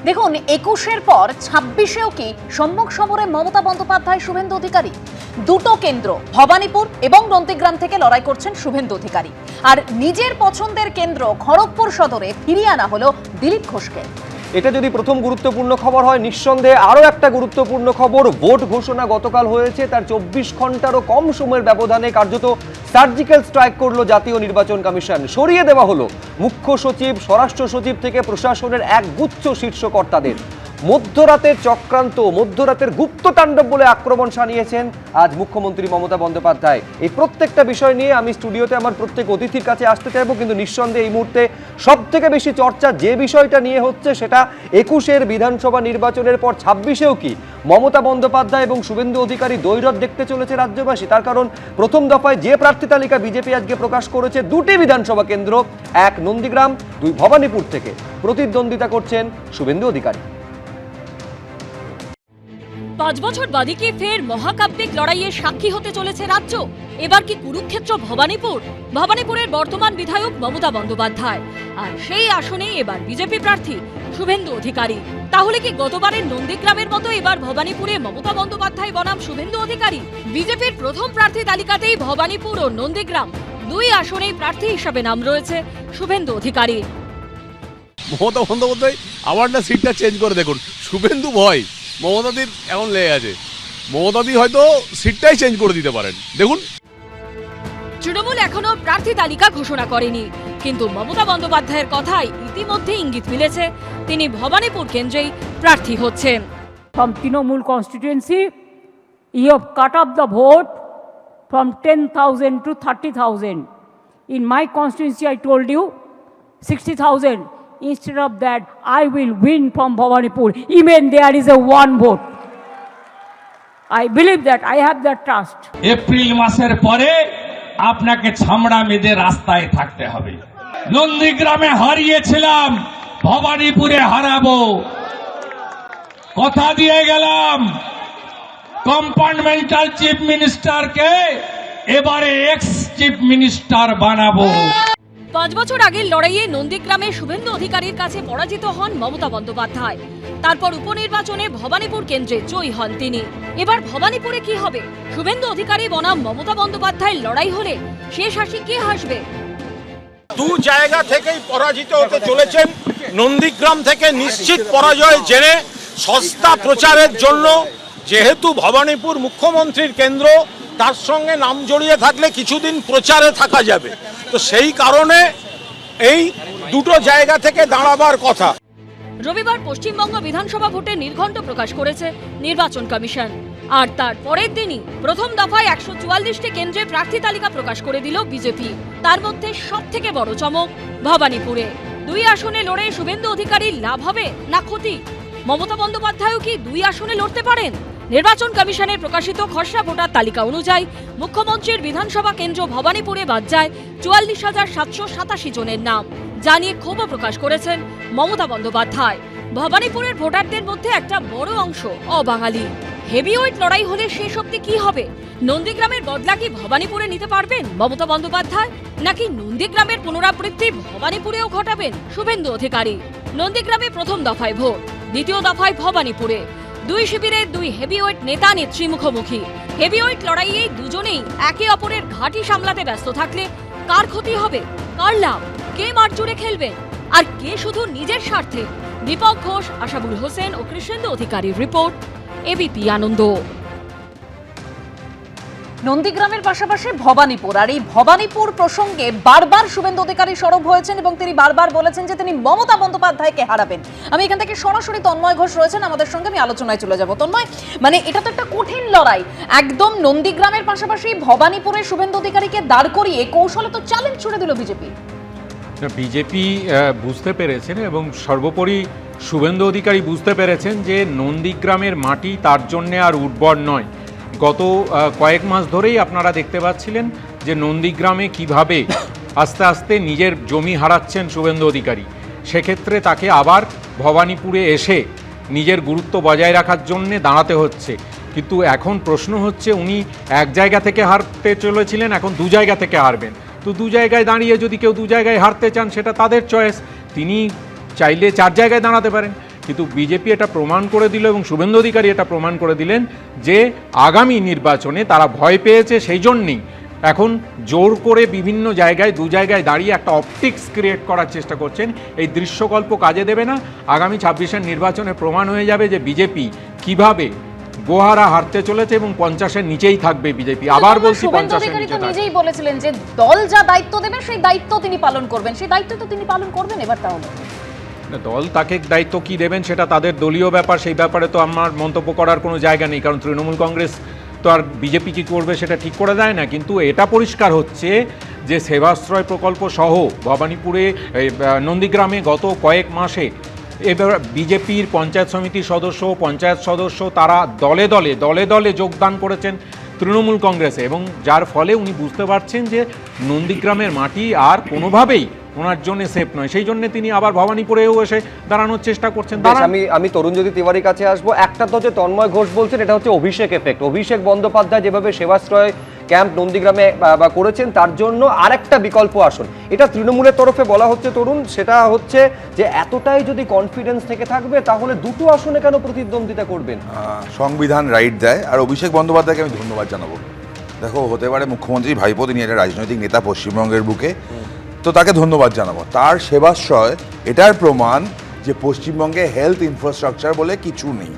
দেখুন ২১-এর পর ২৬-এও কি সম্মুখ সমরে মমতা বন্দ্যোপাধ্যায় শুভেন্দু অধিকারী? দুটো কেন্দ্র ভবানীপুর এবং নন্দীগ্রাম থেকে লড়াই করছেন শুভেন্দু অধিকারী, আর নিজের পছন্দের কেন্দ্র খড়গপুর সদরে ফিরিয়ে আনা হলো দিলীপ ঘোষকে। এটা যদি প্রথম গুরুত্বপূর্ণ খবর হয়, নিঃসন্দেহে আরও একটা গুরুত্বপূর্ণ খবর। ভোট ঘোষণা গতকাল হয়েছে, তার ২৪ ঘন্টারও কম সময়ের ব্যবধানে কার্যত সার্জিক্যাল স্ট্রাইক করলো জাতীয় নির্বাচন কমিশন। সরিয়ে দেওয়া হলো মুখ্য সচিব, স্বরাষ্ট্র সচিব থেকে প্রশাসনের এক গুচ্ছ শীর্ষ কর্তাদের। মধ্যরাতের চক্রান্ত, মধ্যরাতের গুপ্ততাণ্ডব বলে আক্রমণ শানিয়েছেন আজ মুখ্যমন্ত্রী মমতা বন্দ্যোপাধ্যায়। এই প্রত্যেকটা বিষয় নিয়ে আমি স্টুডিওতে আমার প্রত্যেক অতিথির কাছে আসতে চাইবো, কিন্তু নিঃসন্দেহে এই মুহূর্তে সব থেকে বেশি চর্চা যে বিষয়টা নিয়ে হচ্ছে সেটা ২১-এর বিধানসভা নির্বাচনের পর ২৬-এও কি মমতা বন্দ্যোপাধ্যায় এবং শুভেন্দু অধিকারী দ্বৈরথ দেখতে চলেছে রাজ্যবাসী। তার কারণ প্রথম দফায় যে প্রার্থী তালিকা বিজেপি আজকে প্রকাশ করেছে, দুটি বিধানসভা কেন্দ্র, এক নন্দীগ্রাম, দুই ভবানীপুর থেকে প্রতিদ্বন্দ্বিতা করছেন শুভেন্দু অধিকারী। ৫ বছর বাদিকে ফের মহাকাব্যিক লড়াইয়ের সাক্ষী হতে চলেছে রাজ্য। এবার কি কুরুক্ষেত্র ভবানীপুর? ভবানীপুরের বর্তমান বিধায়ক মমতা বন্দ্যোপাধ্যায়, আর সেই আসনে এবার বিজেপি প্রার্থী শুভেন্দু অধিকারী। তাহলে কি গতবারের নন্দীগ্রামের মতো এবার ভবানীপুরে মমতা বন্দ্যোপাধ্যায় বনাম শুভেন্দু অধিকারী? বিজেপির প্রথম প্রার্থী তালিকাতেই ভবানীপুর ও নন্দীগ্রাম দুই আসনেই প্রার্থী হিসাবে নাম রয়েছে শুভেন্দু অধিকারী। মমতা বন্দ্যোপাধ্যায় আবার না সিটটা চেঞ্জ করে দেখুন। শুভেন্দু ভয়, মমতাদির এখন লেগে আছে। মমতাদি হয়তো সিটটাই চেঞ্জ করে দিতে পারেন, দেখুন। তৃণমূল এখনো প্রার্থী তালিকা ঘোষণা করেনি, কিন্তু মমতা বন্দ্যোপাধ্যায়ের কথায় ইতিমধ্যে ইঙ্গিত মিলেছে তিনি ভবানীপুর কেন্দ্রেই প্রার্থী হচ্ছেন। From Trinamool constituency, you have cut off the vote from 10,000 to 30,000. In my constituency, I told you 60,000. Instead of that, I will win from Bhawanipur. Even there is a one vote. I believe that. I have that trust. April মাসের পরে আপনাকে ছামড়া মেদে রাস্তায় থাকতে হবে। নন্দীগ্রামে হারিয়েছিলাম, ভবানীপুরে হারাবো। কথা দিয়ে গেলাম কম্পার্টমেন্টাল চিফ মিনিস্টারকে এবারে এক্স চিফ মিনিস্টার বানাবো। ৫ বছর আগের লড়াইয়ে নন্দীগ্রামে শুভেন্দু অধিকারীর কাছে পরাজিত হন মমতা বন্দ্যোপাধ্যায়। তারপর উপনির্বাচনে ভবানীপুর কেন্দ্রে জয়ী হন তিনি। এবার ভবানীপুরে কি হবে? শুভেন্দু অধিকারী বনাম মমতা বন্দ্যোপাধ্যায়ের লড়াই হলে শেষ হাসি কে হাসবে? দু জায়গা থেকেই পরাজিত হতে চলেছেন। নন্দীগ্রাম থেকে নিশ্চিত পরাজয় জেনে সস্তা প্রচারের জন্য, যেহেতু ভবানীপুর মুখ্যমন্ত্রীর কেন্দ্র, তার সঙ্গে নাম জড়িয়ে থাকলে কিছুদিন প্রচারে থাকা যাবে, তো সেই কারণে এই দুটো জায়গা থেকে দাঁড়াবার কথা। রবিবার পশ্চিমবঙ্গ বিধানসভা ভোটের নির্ঘণ্ট প্রকাশ করেছে নির্বাচন কমিশন, আর তার পরের দিনই প্রথম দফায় ১৪৪টি কেন্দ্রে প্রার্থী তালিকা প্রকাশ করে দিল বিজেপি। তার মধ্যে সবথেকে বড় চমক ভবানীপুরে। দুই আসনে লড়ে শুভেন্দু অধিকারীর লাভ হবে না ক্ষতি? মমতা বন্দ্যোপাধ্যায়ও কি দুই আসনে লড়তে পারেন? নির্বাচন কমিশনের প্রকাশিত খসড়া ভোটার তালিকা অনুযায়ী মুখ্যমন্ত্রীর বিধানসভা কেন্দ্র ভবানীপুরে বাদ যায় ৪৪,৭৮৭ জনের নাম, যা নিয়ে ক্ষোভও প্রকাশ করেছেন মমতা বন্দ্যোপাধ্যায়। ভবানীপুরের ভোটারদের মধ্যে একটা বড় অংশ অবাঙালি। হেভিওয়েট লড়াই হলে শেষ অবধি কি হবে? নন্দীগ্রামের বদলা কি ভবানীপুরে নিতে পারবেন মমতা বন্দ্যোপাধ্যায়, নাকি নন্দীগ্রামের পুনরাবৃত্তি ভবানীপুরেও ঘটাবেন শুভেন্দু অধিকারী? নন্দীগ্রামে প্রথম দফায় ভোট, দ্বিতীয় দফায় ভবানীপুরে। দুই শিবিরের দুই হেভিওয়েট নেতা নেত্রী মুখোমুখি। হেভিওয়েট লড়াইয়ে দুজনেই একে অপরের ঘাঁটি সামলাতে ব্যস্ত থাকলে কার ক্ষতি হবে, কার লাভ? কে মাঠ জুড়ে খেলবেন, আর কে শুধু নিজের স্বার্থে? দীপক ঘোষ, আশাবুল হোসেন ও কৃষ্ণেন্দু অধিকারীর রিপোর্ট, এবিপি আনন্দ। নন্দীগ্রামের পাশাপাশি ভবানীপুর, আর এই ভবানীপুর প্রসঙ্গে বারবার শুভেন্দু অধিকারী সরব হয়েছেন এবং তিনি বারবার বলেছেন যে তিনি মমতা বন্দ্যোপাধ্যায়কে হারাবেন। আমি এখান থেকে সরাসরি তন্ময় ঘোষ রয়েছেন আমাদের সঙ্গে, আমি আলোচনায় চলে যাব। তন্ময়, মানে এটা তো একটা কঠিন লড়াই, একদম নন্দীগ্রামের পাশাপাশি ভবানীপুরে শুভেন্দু অধিকারীকে দাঁড় করিয়ে কৌশলে তো চ্যালেঞ্জ ছুড়ে দিল বিজেপি। বিজেপি বুঝতে পেরেছেন এবং সর্বোপরি শুভেন্দু অধিকারী বুঝতে পেরেছেন যে নন্দীগ্রামের মাটি তার জন্যে আর উর্বর নয়। গত কয়েক মাস ধরেই আপনারা দেখতে পাচ্ছিলেন যে নন্দীগ্রামে কিভাবে আস্তে আস্তে নিজের জমি হারাচ্ছেন শুভেন্দু অধিকারী। সেক্ষেত্রে তাকে আবার ভবানীপুরে এসে নিজের গুরুত্ব বজায় রাখার জন্যে দাঁড়াতে হচ্ছে। কিন্তু এখন প্রশ্ন হচ্ছে, উনি এক জায়গা থেকে হারতে চলেছিলেন, এখন দু জায়গা থেকে হারবেন। তো দু জায়গায় দাঁড়িয়ে যদি কেউ দু জায়গায় হারতে চান, সেটা তাদের চয়েস। তিনি চাইলে চার জায়গায় দাঁড়াতে পারেন, কিন্তু বিজেপি এটা প্রমাণ করে দিল এবং শুভেন্দু অধিকারী এটা প্রমাণ করে দিলেন যে আগামী নির্বাচনে তারা ভয় পেয়েছে, সেই জন্যই এখন জোর করে বিভিন্ন জায়গায় দু জায়গায় দাঁড়িয়ে একটা অপটিক্স ক্রিয়েট করার চেষ্টা করছেন। এই দৃশ্যকল্প কাজে দেবে না। আগামী 26-এর নির্বাচনে প্রমাণ হয়ে যাবে যে বিজেপি কিভাবে গোহারা হারতে চলেছে এবং 50-এর নিচেই থাকবে বিজেপি। আবার বলছি, শুভেন্দু 50-এর অধিকারী নিচে তো থাকবে। নিজেই বলেছিলেন যে দল যা দায়িত্ব দেবে সেই দায়িত্ব তিনি পালন করবেন, সেই দায়িত্ব তো তিনি পালন করবেন এবার। তাহলে দল তাকে দায়িত্ব কি দেবেন সেটা তাদের দলীয় ব্যাপার, সেই ব্যাপারে তো আমার মন্তব্য করার কোনো জায়গা নেই, কারণ তৃণমূল কংগ্রেস তো আর বিজেপি কি করবে সেটা ঠিক করে দেয় না। কিন্তু এটা পরিষ্কার হচ্ছে যে সেবাশ্রয় প্রকল্প সহ ভবানীপুরে, নন্দীগ্রামে গত কয়েক মাসে এবার বিজেপির পঞ্চায়েত সমিতির সদস্য, পঞ্চায়েত সদস্য তারা দলে দলে যোগদান করেছেন তৃণমূল কংগ্রেসে, এবং যার ফলে উনি বুঝতে পারছেন যে নন্দীগ্রামের মাটি আর কোনোভাবেই ওনার জন্য সেফ নয়, সেই জন্য তিনি আবার ভবানীপুরেও এসে দাঁড়ানোর চেষ্টা করছেন। বেশ, আমি তরুণজ্যোতি তিওয়ারির কাছে আসবো। একটা তো হচ্ছে তন্ময় ঘোষ বলছেন এটা হচ্ছে অভিষেক এফেক্ট। অভিষেক বন্দ্যোপাধ্যায় যেভাবে সেবাশ্রয় ক্যাম্প নন্দীগ্রামে করেছেন তার জন্য আরেকটা বিকল্প আসন, এটা তৃণমূলের তরফে বলা হচ্ছে তরুণ, সেটা হচ্ছে যে এতটাই যদি কনফিডেন্স থেকে থাকবে তাহলে দুটো আসনে কেন প্রতিদ্বন্দ্বিতা করবেন? সংবিধান রাইট দেয়। আর অভিষেক বন্দ্যোপাধ্যায়কে আমি ধন্যবাদ জানাবো। দেখো, হতে পারে মুখ্যমন্ত্রী ভাইপো, তিনি একটা রাজনৈতিক নেতা পশ্চিমবঙ্গের বুকে, তো তাকে ধন্যবাদ জানাবো। তার সেবাশ্রয় এটার প্রমাণ যে পশ্চিমবঙ্গে হেলথ ইনফ্রাস্ট্রাকচার বলে কিছু নেই,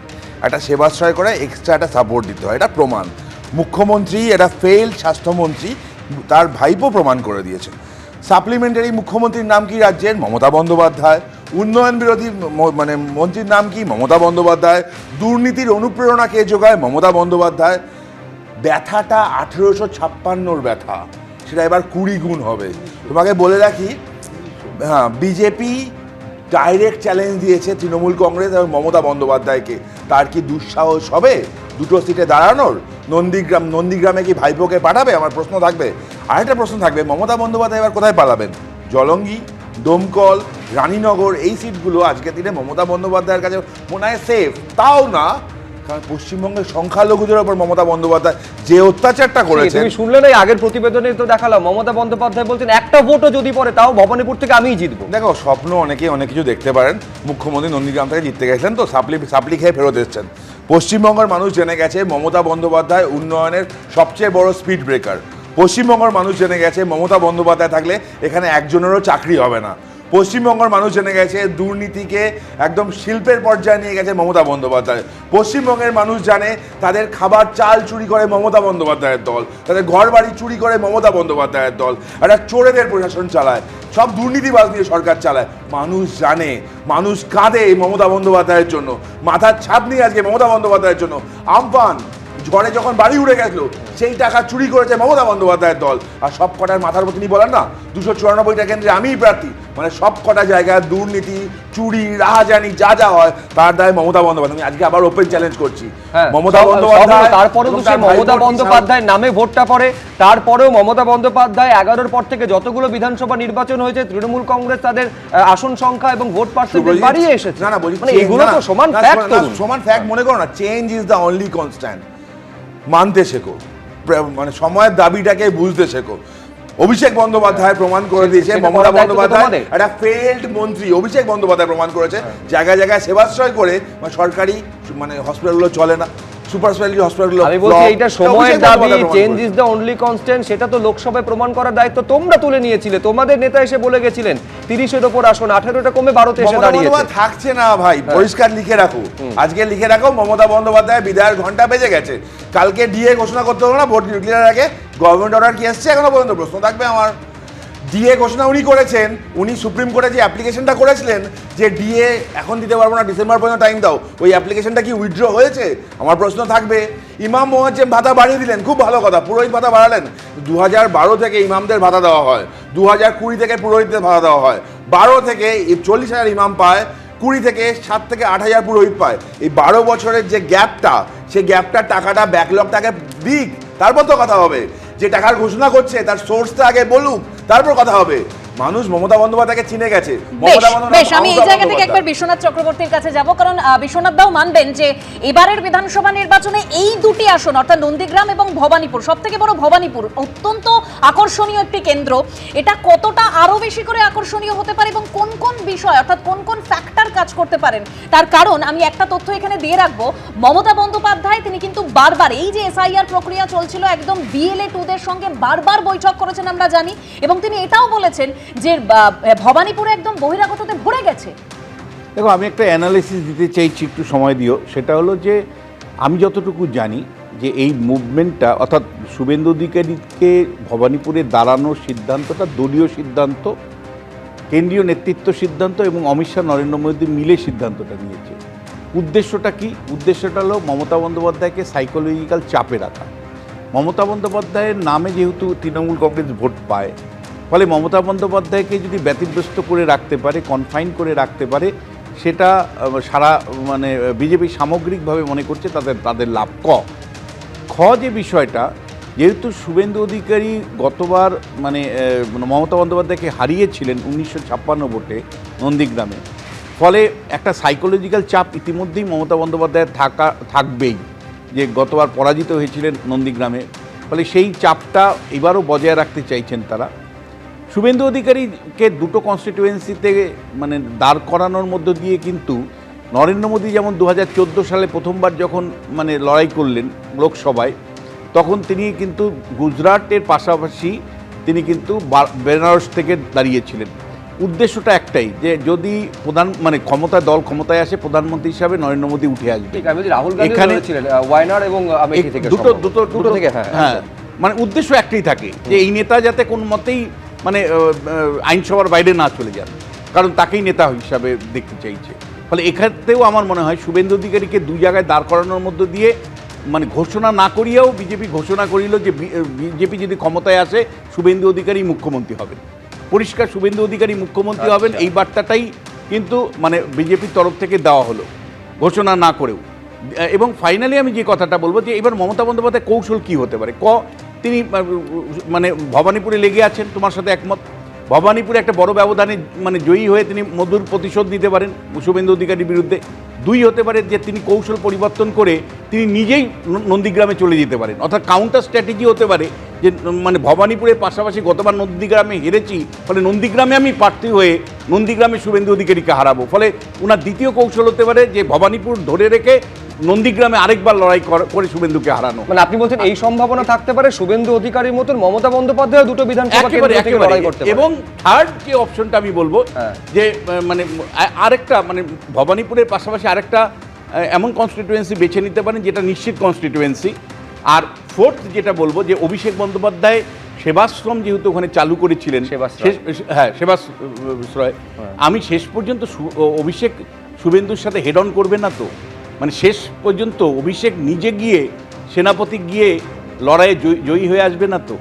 একটা সেবাশ্রয় করে এক্সট্রা একটা সাপোর্ট দিতে হয়, এটা প্রমাণ। মুখ্যমন্ত্রী এটা ফেইল্ড স্বাস্থ্যমন্ত্রী, তার ভাইপো প্রমাণ করে দিয়েছে। সাপ্লিমেন্টারি মুখ্যমন্ত্রীর নাম কি রাজ্যের? মমতা বন্দ্যোপাধ্যায়। উন্নয়ন বিরোধী মানে মন্ত্রীর নাম কি? মমতা বন্দ্যোপাধ্যায়। দুর্নীতির অনুপ্রেরণা কে যোগায়? মমতা বন্দ্যোপাধ্যায়। ব্যথাটা 1856 ব্যথা, সেটা এবার 20 গুণ হবে। তোমাকে বলে রাখি, হ্যাঁ, বিজেপি ডাইরেক্ট চ্যালেঞ্জ দিয়েছে তৃণমূল কংগ্রেস এবং মমতা বন্দ্যোপাধ্যায়কে। তার কি দুঃসাহস হবে দুটো সিটে দাঁড়ানোর? নন্দীগ্রামে কি ভাইপোকে পাঠাবে? আমার প্রশ্ন থাকবে। আরেকটা প্রশ্ন থাকবে, মমতা বন্দ্যোপাধ্যায় এবার কোথায় পালাবেন? জলঙ্গি, দমকল, রানীনগর, এই সিটগুলো আজকের দিনে মমতা বন্দ্যোপাধ্যায়ের কাছে মনে হয় সেফ। তাও না, কারণ পশ্চিমবঙ্গের সংখ্যালঘুদের ওপর মমতা বন্দ্যোপাধ্যায় যে অত্যাচারটা করেছে। তুমি শুনলে না, আগের প্রতিবেদনে তো দেখালাম মমতা বন্দ্যোপাধ্যায় বলছেন একটা ভোটও যদি পড়ে তাও ভবানীপুর থেকে আমিই জিতবো। দেখো, স্বপ্ন অনেকে অনেক কিছু দেখতে পারেন। মুখ্যমন্ত্রী নন্দীগ্রাম থেকে জিততে গেছেন, তো সাপলি খেয়ে ফেরত এসছেন। পশ্চিমবঙ্গের মানুষ জেনে গেছে মমতা বন্দ্যোপাধ্যায় উন্নয়নের সবচেয়ে বড় স্পিড ব্রেকার। পশ্চিমবঙ্গের মানুষ জেনে গেছে মমতা বন্দ্যোপাধ্যায় থাকলে এখানে একজনেরও চাকরি হবে না। পশ্চিমবঙ্গের মানুষ জেনে গেছে দুর্নীতিকে একদম শিল্পের পর্যায়ে নিয়ে গেছে মমতা বন্দ্যোপাধ্যায়। পশ্চিমবঙ্গের মানুষ জানে তাদের খাবার চাল চুরি করে মমতা বন্দ্যোপাধ্যায়ের দল, তাদের ঘর বাড়ি চুরি করে মমতা বন্দ্যোপাধ্যায়ের দল, একটা চোরেদের প্রশাসন চালায়, সব দুর্নীতিবাজ দিয়ে সরকার চালায়। মানুষ জানে, মানুষ কাঁদে মমতা বন্দ্যোপাধ্যায়ের জন্য, মাথার ছাপ নিয়ে আজকে মমতা বন্দ্যোপাধ্যায়ের জন্য। আমফান ঝড়ে যখন বাড়ি উড়ে গেছিল সেই টাকা চুরি করেছে মমতা বন্দ্যোপাধ্যায়ের দল। আর সব কটার মাথার মতো তিনি বলেন না 294টা কেন্দ্রে আমিই প্রার্থী, মানে সব কটা জায়গায় দুর্নীতি, চুরি, রাহাজানি যা যা হয় তার দায় মমতা বন্দ্যোপাধ্যায়। আমি আজকে আবার ওপেন চ্যালেঞ্জ করছি, মমতা বন্দ্যোপাধ্যায়। তারপরেও তো সেই মমতা বন্দ্যোপাধ্যায় নামে ভোটটা পড়ে, তারপরেও মমতা বন্দ্যোপাধ্যায় 11-র পর থেকে যতগুলো বিধানসভা নির্বাচন হয়েছে তৃণমূল কংগ্রেস তাদের আসন সংখ্যা এবং ভোট পার্সেন্টেজ বাড়িয়ে এসেছে। না না, বলি মানে এগুলো তো সমান ফ্যাক্ট। সমান ফ্যাক্ট মনে করো না, change is the only constant. মানতে শেখো, মানে সময়ের দাবিটাকে বুঝতে শেখো। অভিষেক বন্দ্যোপাধ্যায় প্রমাণ করে দিয়েছে মমতা বন্দ্যোপাধ্যায় একটা ফেইল্ড মন্ত্রী। অভিষেক বন্দ্যোপাধ্যায় প্রমাণ করেছে জায়গায় জায়গায় সেবাশ্রয় করে সরকারি মানে হসপিটালগুলো চলে না, সুপার স্পেশালিটি হসপিটালগুলো। আমি বলছি এইটা সময়ের দাবি, change is the only constant, সেটা তো লোকসভায় প্রমাণ করার দায়িত্ব তোমরা তুলে নিয়েছিলে। তোমাদের নেতা এসে বলে গেছিলেন 30-এর উপর আসন, 18টা কমে 12-তে এসে দাঁড়িয়েছে। থাকছে না ভাই, পরিষ্কার লিখে রাখো, আজকে লিখে রাখো মমতা বন্দ্যোপাধ্যায় বিদায়ের ঘন্টা বেজে গেছে। কালকে ডিএ ঘোষণা করতে হবে না ভোট ডিক্লেয়ার আগে? গভর্নমেন্ট অর্ডার কি এসছে এখনো পর্যন্ত? প্রশ্ন থাকবে আমার। ডিএ ঘোষণা উনি করেছেন, উনি সুপ্রিম কোর্টে যে অ্যাপ্লিকেশনটা করেছিলেন যে ডিএ এখন দিতে পারবো না, ডিসেম্বর পর্যন্ত টাইম দাও, ওই অ্যাপ্লিকেশনটা কি উইথড্র হয়েছে? আমার প্রশ্ন থাকবে। ইমাম মোয়াজ্জেম ভাতা বাড়িয়ে দিলেন, খুব ভালো কথা, পুরোহিত ভাতা বাড়ালেন। 2012 থেকে ইমামদের ভাতা দেওয়া হয়, 2020 থেকে পুরোহিতদের ভাতা দেওয়া হয়, 12 থেকে 40,000 ইমাম পায়, 20 থেকে 7 থেকে 8,000 পুরোহিত পায়। এই 12 বছরের যে গ্যাপটা, সেই গ্যাপটার টাকাটা ব্যাকলগটাকে দিক, তারপর তো কথা হবে। যে টাকার ঘোষণা করছে তার সোর্সটা আগে বলুক, তারপর কথা হবে। মানুষ মমতা বন্দ্যোপাধ্যায়কে চিনে গেছে। বেশ বেশ, আমি এই জায়গা থেকে একবার বিশ্বনাথ চক্রবর্তীর কাছে যাব, কারণ বিশ্বনাথ দাও মানবেন যে এবারের বিধানসভা নির্বাচনে এই দুটি আসন অর্থাৎ নন্দীগ্রাম এবং ভবানীপুর, সব থেকে বড় ভবানীপুর অত্যন্ত আকর্ষণীয় একটি কেন্দ্র। এটা কতটা আরো বেশি করে আকর্ষণীয় হতে পারে এবং কোন কোন বিষয় অর্থাৎ কোন কোন ফ্যাক্টর কাজ করতে পারেন, তার কারণ আমি একটা তথ্য এখানে দিয়ে রাখবো। মমতা বন্দ্যোপাধ্যায় তিনি কিন্তু বারবার এই যে এসআইআর প্রক্রিয়া চলছিল একদম বিএলএ 2দের সঙ্গে বারবার বৈঠক করেছেন আমরা জানি, এবং তিনি এটাও বলেছেন যে ভবানীপুরে একদম বহিরাগততে ভরে গেছে। দেখো, আমি একটা অ্যানালিসিস দিতে চাইছি, একটু সময় দিও। সেটা হলো যে আমি যতটুকু জানি যে এই মুভমেন্টটা অর্থাৎ শুভেন্দু অধিকারীকে ভবানীপুরে দাঁড়ানোর সিদ্ধান্তটা দলীয় সিদ্ধান্ত, কেন্দ্রীয় নেতৃত্ব সিদ্ধান্ত এবং অমিত শাহ নরেন্দ্র মোদী মিলে সিদ্ধান্তটা নিয়েছে। উদ্দেশ্যটা কি? উদ্দেশ্যটা হলো মমতা বন্দ্যোপাধ্যায়কে সাইকোলজিক্যাল চাপে রাখা। মমতা বন্দ্যোপাধ্যায়ের নামে যেহেতু তৃণমূল কংগ্রেস ভোট পায়, ফলে মমতা বন্দ্যোপাধ্যায়কে যদি ব্যতিব্যস্ত করে রাখতে পারে, কনফাইন করে রাখতে পারে, সেটা সারা মানে বিজেপি সামগ্রিকভাবে মনে করছে তাদের লাভ। যে বিষয়টা, যেহেতু শুভেন্দু অধিকারী গতবার মানে মমতা বন্দ্যোপাধ্যায়কে হারিয়েছিলেন 1956 ভোটে নন্দীগ্রামে, ফলে একটা সাইকোলজিক্যাল চাপ ইতিমধ্যেই মমতা বন্দ্যোপাধ্যায়ের থাকবেই, যে গতবার পরাজিত হয়েছিলেন নন্দীগ্রামে। ফলে সেই চাপটা এবারও বজায় রাখতে চাইছেন তারা। শুভেন্দু অধিকারীকে দুটো কনস্টিটিউয়েন্সিতে মানে দাঁড় করানোর মধ্য দিয়ে কিন্তু নরেন্দ্র মোদী যেমন 2014 সালে প্রথমবার যখন মানে লড়াই করলেন লোকসভায়, তখন তিনি কিন্তু গুজরাটের পাশাপাশি তিনি কিন্তু বেনারস থেকে দাঁড়িয়েছিলেন। উদ্দেশ্যটা একটাই, যে যদি মানে দল ক্ষমতায় আসে, প্রধানমন্ত্রী হিসাবে নরেন্দ্র মোদী উঠে আসবে। রাহুল গান্ধী ছিলেন ওয়ায়নাড এবং আমেঠি থেকে, দুটো থেকে। হ্যাঁ, মানে উদ্দেশ্য একটাই থাকে যে এই নেতা যাতে কোন মতেই মানে আইনসভার বাইরে না চলে যান, কারণ তাকেই নেতা হিসাবে দেখতে চাইছে। ফলে এক্ষেত্রেও আমার মনে হয় শুভেন্দু অধিকারীকে দুই জায়গায় দাঁড় করানোর মধ্য দিয়ে মানে ঘোষণা না করিয়েও বিজেপি ঘোষণা করিল যে বিজেপি যদি ক্ষমতায় আসে শুভেন্দু অধিকারী মুখ্যমন্ত্রী হবেন, পরিষ্কার শুভেন্দু অধিকারী মুখ্যমন্ত্রী হবেন, এই বার্তাটাই কিন্তু মানে বিজেপির তরফ থেকে দেওয়া হলো ঘোষণা না করেও। এবং ফাইনালি আমি যে কথাটা বলবো যে এবার মমতা বন্দ্যোপাধ্যায় কৌশল কি হতে পারে। তিনি মানে ভবানীপুরে লেগে আছেন, তোমার সাথে একমত। ভবানীপুরে একটা বড় ব্যবধানে মানে জয়ী হয়ে তিনি মধুর প্রতিশোধ নিতে পারেন শুভেন্দু অধিকারীর বিরুদ্ধে। দুই হতে পারে যে তিনি কৌশল পরিবর্তন করে তিনি নিজেই নন্দীগ্রামে চলে যেতে পারেন, অর্থাৎ কাউন্টার স্ট্র্যাটেজি হতে পারে যে মানে ভবানীপুরের পাশাপাশি গতবার নন্দীগ্রামে হেরেছি, ফলে নন্দীগ্রামে আমি প্রার্থী হয়ে নন্দীগ্রামে শুভেন্দু অধিকারীকে হারাবো। ফলে ওনার দ্বিতীয় কৌশল হতে পারে যে ভবানীপুর ধরে রেখে নন্দীগ্রামে আরেকবার লড়াই করে শুভেন্দুকে হারানো। মানে আপনি বলছেন এই সম্ভাবনা থাকতে পারে শুভেন্দু অধিকারীর মতন মমতা বন্দ্যোপাধ্যায় দুটো বিধানসভা কেন্দ্র থেকে লড়াই করতে পারে। এবং থার্ড যে অপশনটা আমি বলবো যে মানে আরেকটা মানে ভবানীপুরের পাশাপাশি আরেকটা এমন কনস্টিটিউয়েন্সি বেছে নিতে পারেন যেটা নিশ্চিত কনস্টিটিউয়েন্সি। আর ফোর্থ যেটা বলবো যে অভিষেক বন্দ্যোপাধ্যায় সেবাশ্রম যেহেতু ওখানে চালু করেছিলেন, সেবাশ্রয়, আমি শেষ পর্যন্ত অভিষেক শুভেন্দুর সাথে হেড অন করবে না তো, মানে শেষ পর্যন্ত অভিষেক নিজে গিয়ে সেনাপতি গিয়ে লড়াইয়ে জয়ী হয়ে আসবে না তো।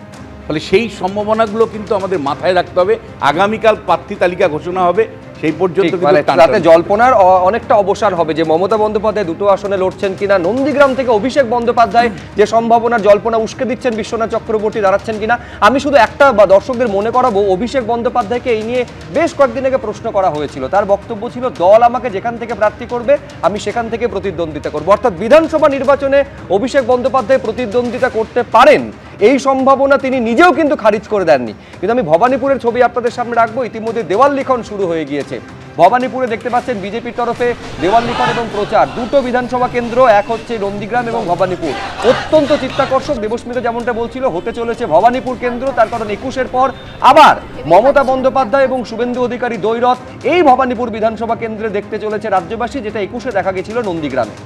ফলে সেই সম্ভাবনাগুলো কিন্তু আমাদের মাথায় রাখতে হবে। আগামীকাল প্রার্থী তালিকা ঘোষণা হবে, সেই পর্যন্ত তাতে জল্পনার অনেকটা অবসান হবে যে মমতা বন্দ্যোপাধ্যায় দুটো আসনে লড়ছেন কিনা, নন্দীগ্রাম থেকে অভিষেক বন্দ্যোপাধ্যায় যে সম্ভাবনার জল্পনা উস্কে দিচ্ছেন বিশ্বনাথ চক্রবর্তী দাঁড়াচ্ছেন কিনা। আমি শুধু একটা বা দর্শকদের মনে করাবো, অভিষেক বন্দ্যোপাধ্যায়কে এই নিয়ে বেশ কয়েকদিন আগে প্রশ্ন করা হয়েছিল। তার বক্তব্য ছিল দল আমাকে যেখান থেকে প্রার্থী করবে আমি সেখান থেকে প্রতিদ্বন্দ্বিতা করবো, অর্থাৎ বিধানসভা নির্বাচনে অভিষেক বন্দ্যোপাধ্যায় প্রতিদ্বন্দ্বিতা করতে পারেন এই সম্ভাবনা তিনি নিজেও কিন্তু খারিজ করে দেননি। কিন্তু আমি ভবানীপুরের ছবি আপনাদের সামনে রাখবো। ইতিমধ্যে দেওয়াল লিখন শুরু হয়ে গিয়েছে ভবানীপুরে, দেখতে পাচ্ছেন বিজেপির তরফে দেওয়াল লিখন এবং প্রচার। দুটো বিধানসভা কেন্দ্র, এক হচ্ছে নন্দীগ্রাম এবং ভবানীপুর। অত্যন্ত চিত্তাকর্ষক, দেবস্মিতা যেমনটা বলছিল হতে চলেছে ভবানীপুর কেন্দ্র, তার কারণ 21-এর পর আবার মমতা বন্দ্যোপাধ্যায় এবং শুভেন্দু অধিকারী দ্বৈরথ এই ভবানীপুর বিধানসভা কেন্দ্রে দেখতে চলেছে রাজ্যবাসী, যেটা 21-এ দেখা গেছিল নন্দীগ্রামে।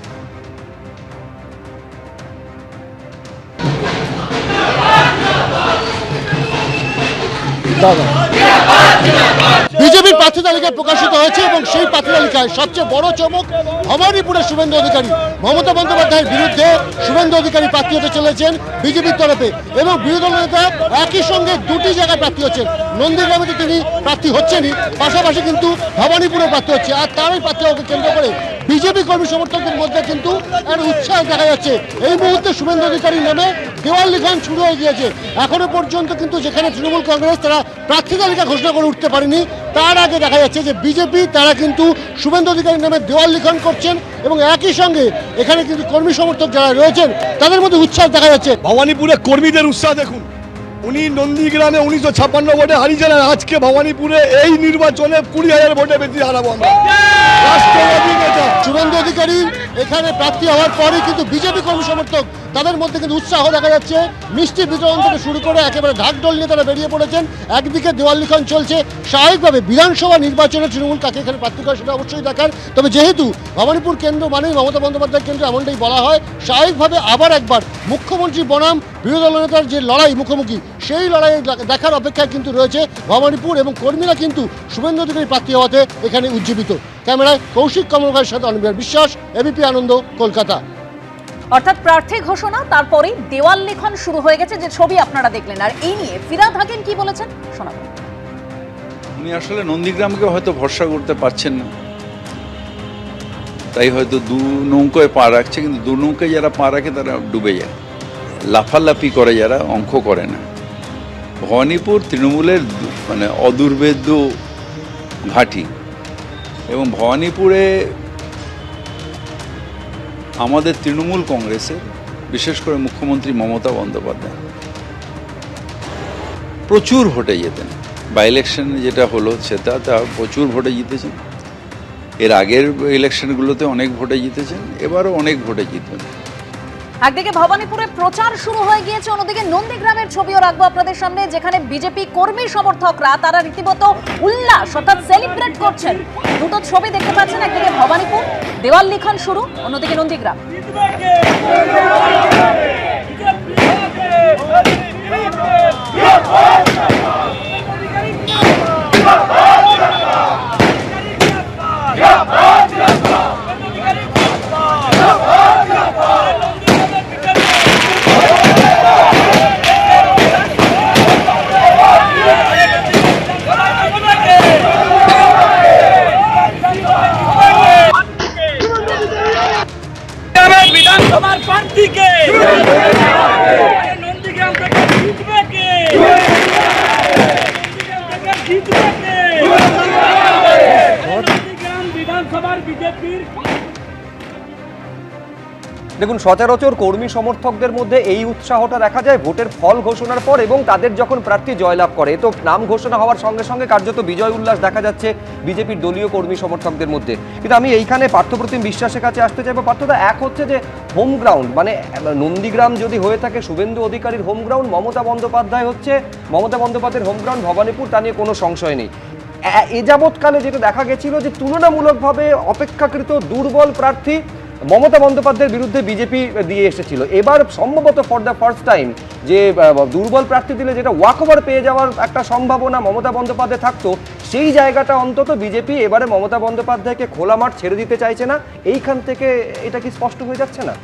বিজেপির প্রার্থী তালিকা প্রকাশিত হয়েছে এবং সেই প্রার্থী তালিকায় সবচেয়ে বড় চমক ভবানীপুরের শুভেন্দু অধিকারী। মমতা বন্দ্যোপাধ্যায়ের বিরুদ্ধে শুভেন্দু অধিকারী প্রার্থী হতে চলেছেন বিজেপির তরফে, এবং বিরোধী দল নেতা একই সঙ্গে দুটি জায়গায় প্রার্থী হচ্ছেন। নন্দীগ্রামে তো তিনি প্রার্থী হচ্ছেনই, পাশাপাশি কিন্তু ভবানীপুরে প্রার্থী হচ্ছে। আর তারই প্রার্থী হওয়াকে কেন্দ্র করে বিজেপি কর্মী সমর্থকদের মধ্যে কিন্তু একটা উৎসাহ দেখা যাচ্ছে। এই মুহূর্তে শুভেন্দু অধিকারীর নামে দেওয়াল লিখন শুরু হয়ে গিয়েছে। এখনো পর্যন্ত কিন্তু যেখানে তৃণমূল কংগ্রেস তারা প্রার্থী তালিকা ঘোষণা করে উঠতে পারেনি, তার আগে দেখা যাচ্ছে যে বিজেপি তারা কিন্তু শুভেন্দু অধিকারীর নামে দেওয়াল লিখন করছেন এবং একই সঙ্গে এখানে কিন্তু কর্মী সমর্থক যারা রয়েছেন তাদের মধ্যে উৎসাহ দেখা যাচ্ছে। ভবানীপুরে কর্মীদের উৎসাহ দেখুন, উনি নন্দীগ্রামে 1956 ভোটে হারিয়েছেন, আজকে ভবানীপুরে এই নির্বাচনে 20,000 ভোটে বেশি হারাবো আমরা। রাষ্ট্রবাদী নেতা শুভেন্দু অধিকারী এখানে প্রার্থী হওয়ার পরে কিন্তু বিজেপি কর্মী সমর্থক তাদের মধ্যে কিন্তু উৎসাহ দেখা যাচ্ছে। মিষ্টি বিতরণ থেকে শুরু করে একেবারে ঢাকঢোল নিয়ে তারা বেরিয়ে পড়েছেন। একদিকে দেওয়াল লিখন চলছে, স্বাভাবিকভাবে বিধানসভা নির্বাচনে তৃণমূল কাকে এখানে প্রার্থী করে সেটা অবশ্যই দেখার। তবে যেহেতু ভবানীপুর কেন্দ্র মানেই মমতা বন্দ্যোপাধ্যায় কেন্দ্র এমনটাই বলা হয়, স্বাভাবিকভাবে আবার একবার মুখ্যমন্ত্রী বনাম বিরোধী দলনেতার যে লড়াই মুখোমুখি, সেই লড়াই দেখার অপেক্ষায় কিন্তু রয়েছে ভবানীপুর এবং কর্মীরা কিন্তু শুভেন্দু অধিকারী প্রার্থী হওয়াতে এখানে উজ্জীবিত। ক্যামেরায় কৌশিক কমলকারের সাথে অনির্বাণ বিশ্বাস, এবিপি আনন্দ, কলকাতা। অর্থাৎ প্রার্থী ঘোষণা, তারপরেই দেওয়াল লিখন শুরু হয়ে গেছে, যে ছবি আপনারা দেখলেন। আর এই নিয়ে ফিরহাদ হাকিম কি বলেছেন শোনাবো। উনি আসলে নন্দীগ্রামকে হয়তো ভরসা করতে পারছেন না, তাই হয়তো দু নৌকায় পা রাখছে, কিন্তু দু নৌকায় যারা পা রাখে তারা ডুবে যায়, লাফালাফি করে যারা, অঙ্ক করে না। ভবানীপুর তৃণমূলের মানে অদূরবেদ্য ঘাঁটি, এবং ভবানীপুরে আমাদের তৃণমূল কংগ্রেসের বিশেষ করে মুখ্যমন্ত্রী মমতা বন্দ্যোপাধ্যায় প্রচুর ভোটে যেতেন। বাই ইলেকশনে যেটা হলো সেটা প্রচুর ভোটে জিতেছেন, এর আগের ইলেকশনগুলোতে অনেক ভোটে জিতেছেন, এবারও অনেক ভোটে জিতবেন। একদিকে ভবানীপুরে প্রচার শুরু হয়ে গিয়েছে, অন্যদিকে নন্দীগ্রামের ছবিও রাখবো আপনাদের সামনে, যেখানে বিজেপি কর্মী সমর্থকরা তারা রীতিমতো উল্লাস অর্থাৎ সেলিব্রেট করছেন। দুটো ছবি দেখতে পাচ্ছেন, একদিকে ভবানীপুর দেওয়াল লিখন শুরু, অন্যদিকে নন্দীগ্রাম। বিধানসভার প্রার্থীকে নন্দীগ্রাম থেকে জিতবে কে? নন্দীগ্রাম বিধানসভার বিজেপির দেখুন, সচরাচর কর্মী সমর্থকদের মধ্যে এই উৎসাহটা দেখা যায় ভোটের ফল ঘোষণার পর এবং তাদের যখন প্রার্থী জয়লাভ করে। তো নাম ঘোষণা হওয়ার সঙ্গে সঙ্গে কার্যত বিজয় উল্লাস দেখা যাচ্ছে বিজেপির দলীয় কর্মী সমর্থকদের মধ্যে। কিন্তু আমি এইখানে পার্থপ্রতিম বিশ্বাসের কাছে আসতে চাইবো। পার্থদা, এক হচ্ছে যে হোম গ্রাউন্ড, মানে নন্দীগ্রাম যদি হয়ে থাকে শুভেন্দু অধিকারীর হোম গ্রাউন্ড, মমতা বন্দ্যোপাধ্যায়ের হোম গ্রাউন্ড ভবানীপুর, তা নিয়ে কোনো সংশয় নেই। এ যাবৎকালে যেটা দেখা গেছিল যে তুলনামূলকভাবে অপেক্ষাকৃত দুর্বল প্রার্থী মমতা বন্দ্যোপাধ্যায়ের বিরুদ্ধে বিজেপি দিয়ে এসেছিল। এবার সম্ভবত ফর দ্য ফার্স্ট টাইম যে দুর্বল প্রার্থী দিলে যেটা ওয়াক ওভার পেয়ে যাওয়ার একটা সম্ভাবনা মমতা বন্দ্যোপাধ্যায় থাকতো, সেই জায়গাটা অন্তত বিজেপি এবারে মমতা বন্দ্যোপাধ্যায়কে খোলা মাঠ ছেড়ে দিতে চাইছে না। এইখান থেকে এটা কি স্পষ্ট হয়ে যাচ্ছে না?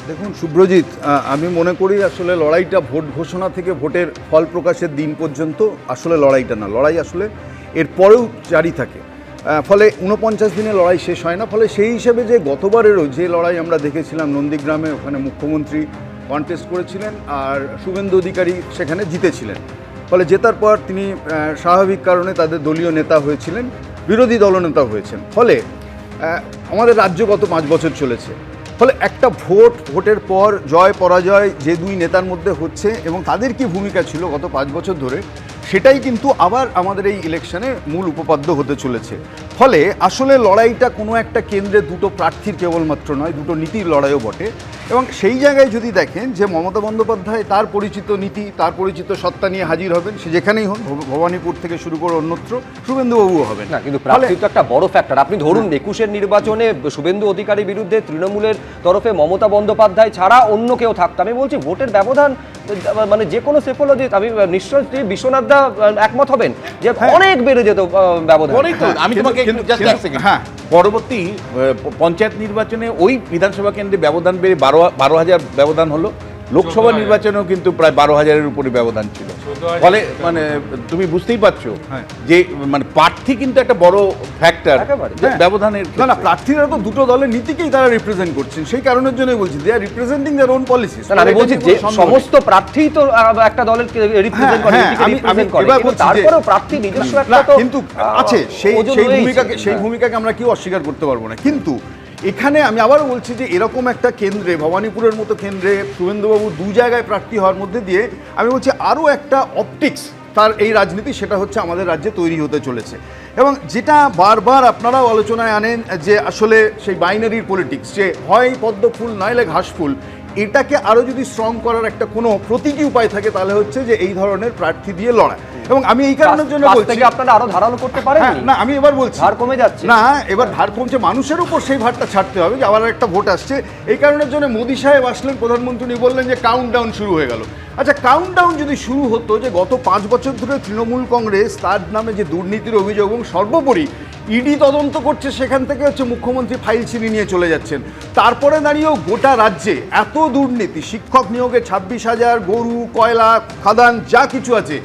দেখুন সুব্রজিৎ, আমি মনে করি আসলে লড়াইটা ভোট ঘোষণা থেকে ভোটের ফল প্রকাশের দিন পর্যন্ত আসলে লড়াইটা না, লড়াই আসলে এর পরেও জারি থাকে। ফলে 49 দিনে লড়াই শেষ হয় না। ফলে সেই হিসেবে যে গতবারেরও যে লড়াই আমরা দেখেছিলাম নন্দীগ্রামে, ওখানে মুখ্যমন্ত্রী কন্টেস্ট করেছিলেন আর শুভেন্দু অধিকারী সেখানে জিতেছিলেন। ফলে জেতার পর তিনি স্বাভাবিক কারণে তাদের দলীয় নেতা হয়েছিলেন, বিরোধী দলনেতা হয়েছেন। ফলে আমাদের রাজ্য গত 5 বছর চলেছে। ফলে একটা ভোটের পর জয় পরাজয় যে দুই নেতার মধ্যে হচ্ছে এবং তাদের কি ভূমিকা ছিল গত 5 বছর ধরে, সেটাই কিন্তু আবার আমাদের এই ইলেকশনে মূল উপপাদ্য হতে চলেছে। ফলে আসলে লড়াইটা কোনো একটা কেন্দ্রে দুটো প্রার্থীর কেবলমাত্র নয়, দুটো নীতির লড়াইও বটে। এবং সেই জায়গায় যদি দেখেন যে মমতা বন্দ্যোপাধ্যায় তার পরিচিত নীতি, তার পরিচিত সত্তা নিয়ে হাজির হবেন, সে যেখানেই হন, ভবানীপুর থেকে শুরু করে অন্যত্র, শুভেন্দুবাবুও হবেন না। কিন্তু প্রার্থী তো একটা বড় ফ্যাক্টর। আপনি ধরুন 21-এর নির্বাচনে শুভেন্দু অধিকারীর বিরুদ্ধে তৃণমূলের তরফে মমতা বন্দ্যোপাধ্যায় ছাড়া অন্য কেউ থাকতো, আমি বলছি ভোটের ব্যবধান মানে যে কোনো সেফোলজি, আমি নিশ্চয়ই বিশ্বনাথ দা একমত হবেন যে অনেক বেড়ে যেত ব্যবধান। আমি তোমাকে হ্যাঁ, পরবর্তী পঞ্চায়েত নির্বাচনে ওই বিধানসভা কেন্দ্রে ব্যবধান বেড়ে 12,000 ব্যবধান হলো, লোকসভা নির্বাচনেও কিন্তু প্রায় 12,000-এর উপরে ব্যবধান ছিল। ফলে মানে তুমি বুঝতেই পারছো যে মানে প্রার্থী কিন্তু একটা বড় ফ্যাক্টর ব্যবধানের। না না, প্রার্থীরা তো দুটো দলের নীতিকেই তারা রিপ্রেজেন্ট করছেন, সেই কারণের জন্যই বলছি they are representing their own policies. আমি বলছি যে সমস্ত প্রার্থী তো একটা দলের রিপ্রেজেন্ট করে, নীতিকে রিপ্রেজেন্ট করে, কিন্তু তারপরেও প্রার্থী নিজস্ব একটা তো কিন্তু আছে, সেই ভূমিকাকে আমরা কেউ অস্বীকার করতে পারবো না। কিন্তু এখানে আমি আবারও বলছি যে এরকম একটা কেন্দ্রে, ভবানীপুরের মতো কেন্দ্রে শুভেন্দুবাবু দু জায়গায় প্রার্থী হওয়ার মধ্যে দিয়ে আমি বলছি আরও একটা অপটিক্স তার এই রাজনীতি, সেটা হচ্ছে আমাদের রাজ্যে তৈরি হতে চলেছে। এবং যেটা বারবার আপনারাও আলোচনায় আনেন যে আসলে সেই বাইনারির পলিটিক্স, যে হয় পদ্ম ফুল নইলে ঘাস ফুল, এটাকে আরও যদি স্ট্রং করার একটা কোনো প্রতীকী উপায় থাকে তাহলে হচ্ছে যে এই ধরনের প্রার্থী দিয়ে লড়াই। এবং আমি এই কারণের জন্য বলছি আপনারা আরো ধারালো করতে পারেন না, আমি এবার বলছি ধার কমে যাচ্ছে না, এবার ধার কমছে, মানুষের উপর সেই ভারটা ছাড়তে হবে যে আবার একটা ভোট আসছে। এই কারণের জন্য মোদি সাহেব আসলেন, প্রধানমন্ত্রী বললেন যে কাউন্টডাউন শুরু হয়ে গেল। আচ্ছা, কাউন্টডাউন যদি শুরু হতো যে গত 5 বছর ধরে তৃণমূল কংগ্রেস তার নামে যে দুর্নীতির অভিযোগ এবং সর্বোপরি ইডি তদন্ত করছে, সেখান থেকে হচ্ছে মুখ্যমন্ত্রী ফাইল ছিনিয়ে নিয়ে চলে যাচ্ছেন, তারপরে দাঁড়িয়েও গোটা রাজ্যে এত দুর্নীতি, শিক্ষক নিয়োগে 26,000, গরু, কয়লা, খাদান যা কিছু আছে,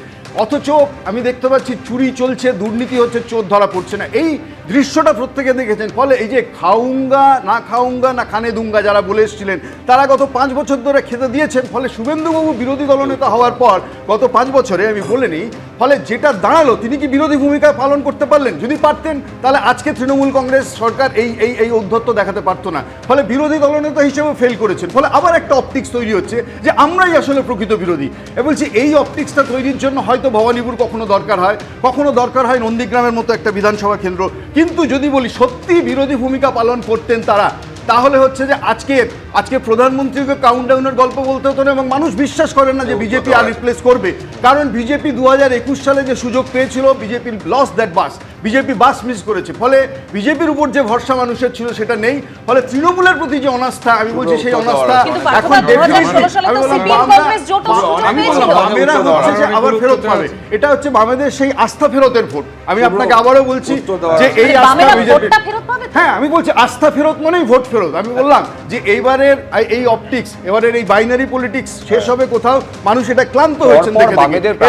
অথচ আমি দেখতে পাচ্ছি চুরি চলছে, দুর্নীতি হচ্ছে, চোর ধরা পড়ছে না। এই দৃশ্যটা প্রত্যেকে দেখেছেন। ফলে এই যে খাউঙ্গা না খানে দুঙ্গা যারা বলে এসেছিলেন, তারা গত 5 বছর ধরে খেতে দিয়েছেন। ফলে শুভেন্দুবাবু বিরোধী দলনেতা হওয়ার পর গত 5 বছরে আমি বলে নিই, ফলে যেটা দাঁড়ালো, তিনি কি বিরোধী ভূমিকা পালন করতে পারলেন? যদি পারতেন তাহলে আজকে তৃণমূল কংগ্রেস সরকার এই ঔদ্ধত্য দেখাতে পারতো না। ফলে বিরোধী দলনেতা হিসেবে ফেল করেছেন। ফলে আবার একটা অপটিক্স তৈরি হচ্ছে যে আমরাই আসলে প্রকৃত বিরোধী। বলছি এই অপটিক্সটা তৈরির জন্য হয়তো ভবানীপুর কখনো দরকার হয় নন্দীগ্রামের মতো একটা বিধানসভা কেন্দ্র। কিন্তু যদি বলি সত্যি বিরোধী ভূমিকা পালন করতেন তারা, তাহলে হচ্ছে যে আজকে প্রধানমন্ত্রীকে কাউন্টডাউনের গল্প বলতে হতো না, এবং মানুষ বিশ্বাস করেন না যে বিজেপি আর রিপ্লেস করবে। কারণ বিজেপি 2021 সালে যে সুযোগ পেয়েছিল, বিজেপির loss that bus, BJP bus miss করেছে। ফলে বিজেপির উপর যে ভরসা মানুষের ছিল সেটা নেই। ফলে তৃণমূলের প্রতি যে অনাস্থা, আমি বলছি সেই অনাস্থা এখন বামেরা হচ্ছে যে আবার ফেরত পাবে। এটা হচ্ছে বামেদের সেই আস্থা ফেরতের ভোট। আমি আপনাকে আবারও বলছি যে এই আস্থা বিজেপি, হ্যাঁ আমি বলছি আস্থা ফেরত মানেই ভোট ফেরত। আমি বললাম যে এইবারের এই অপটিক্স, এবারের এই বাইনারি পলিটিক্স শেষ হবে কোথাও, মানুষ এটা ক্লান্ত হয়েছেন দেখে।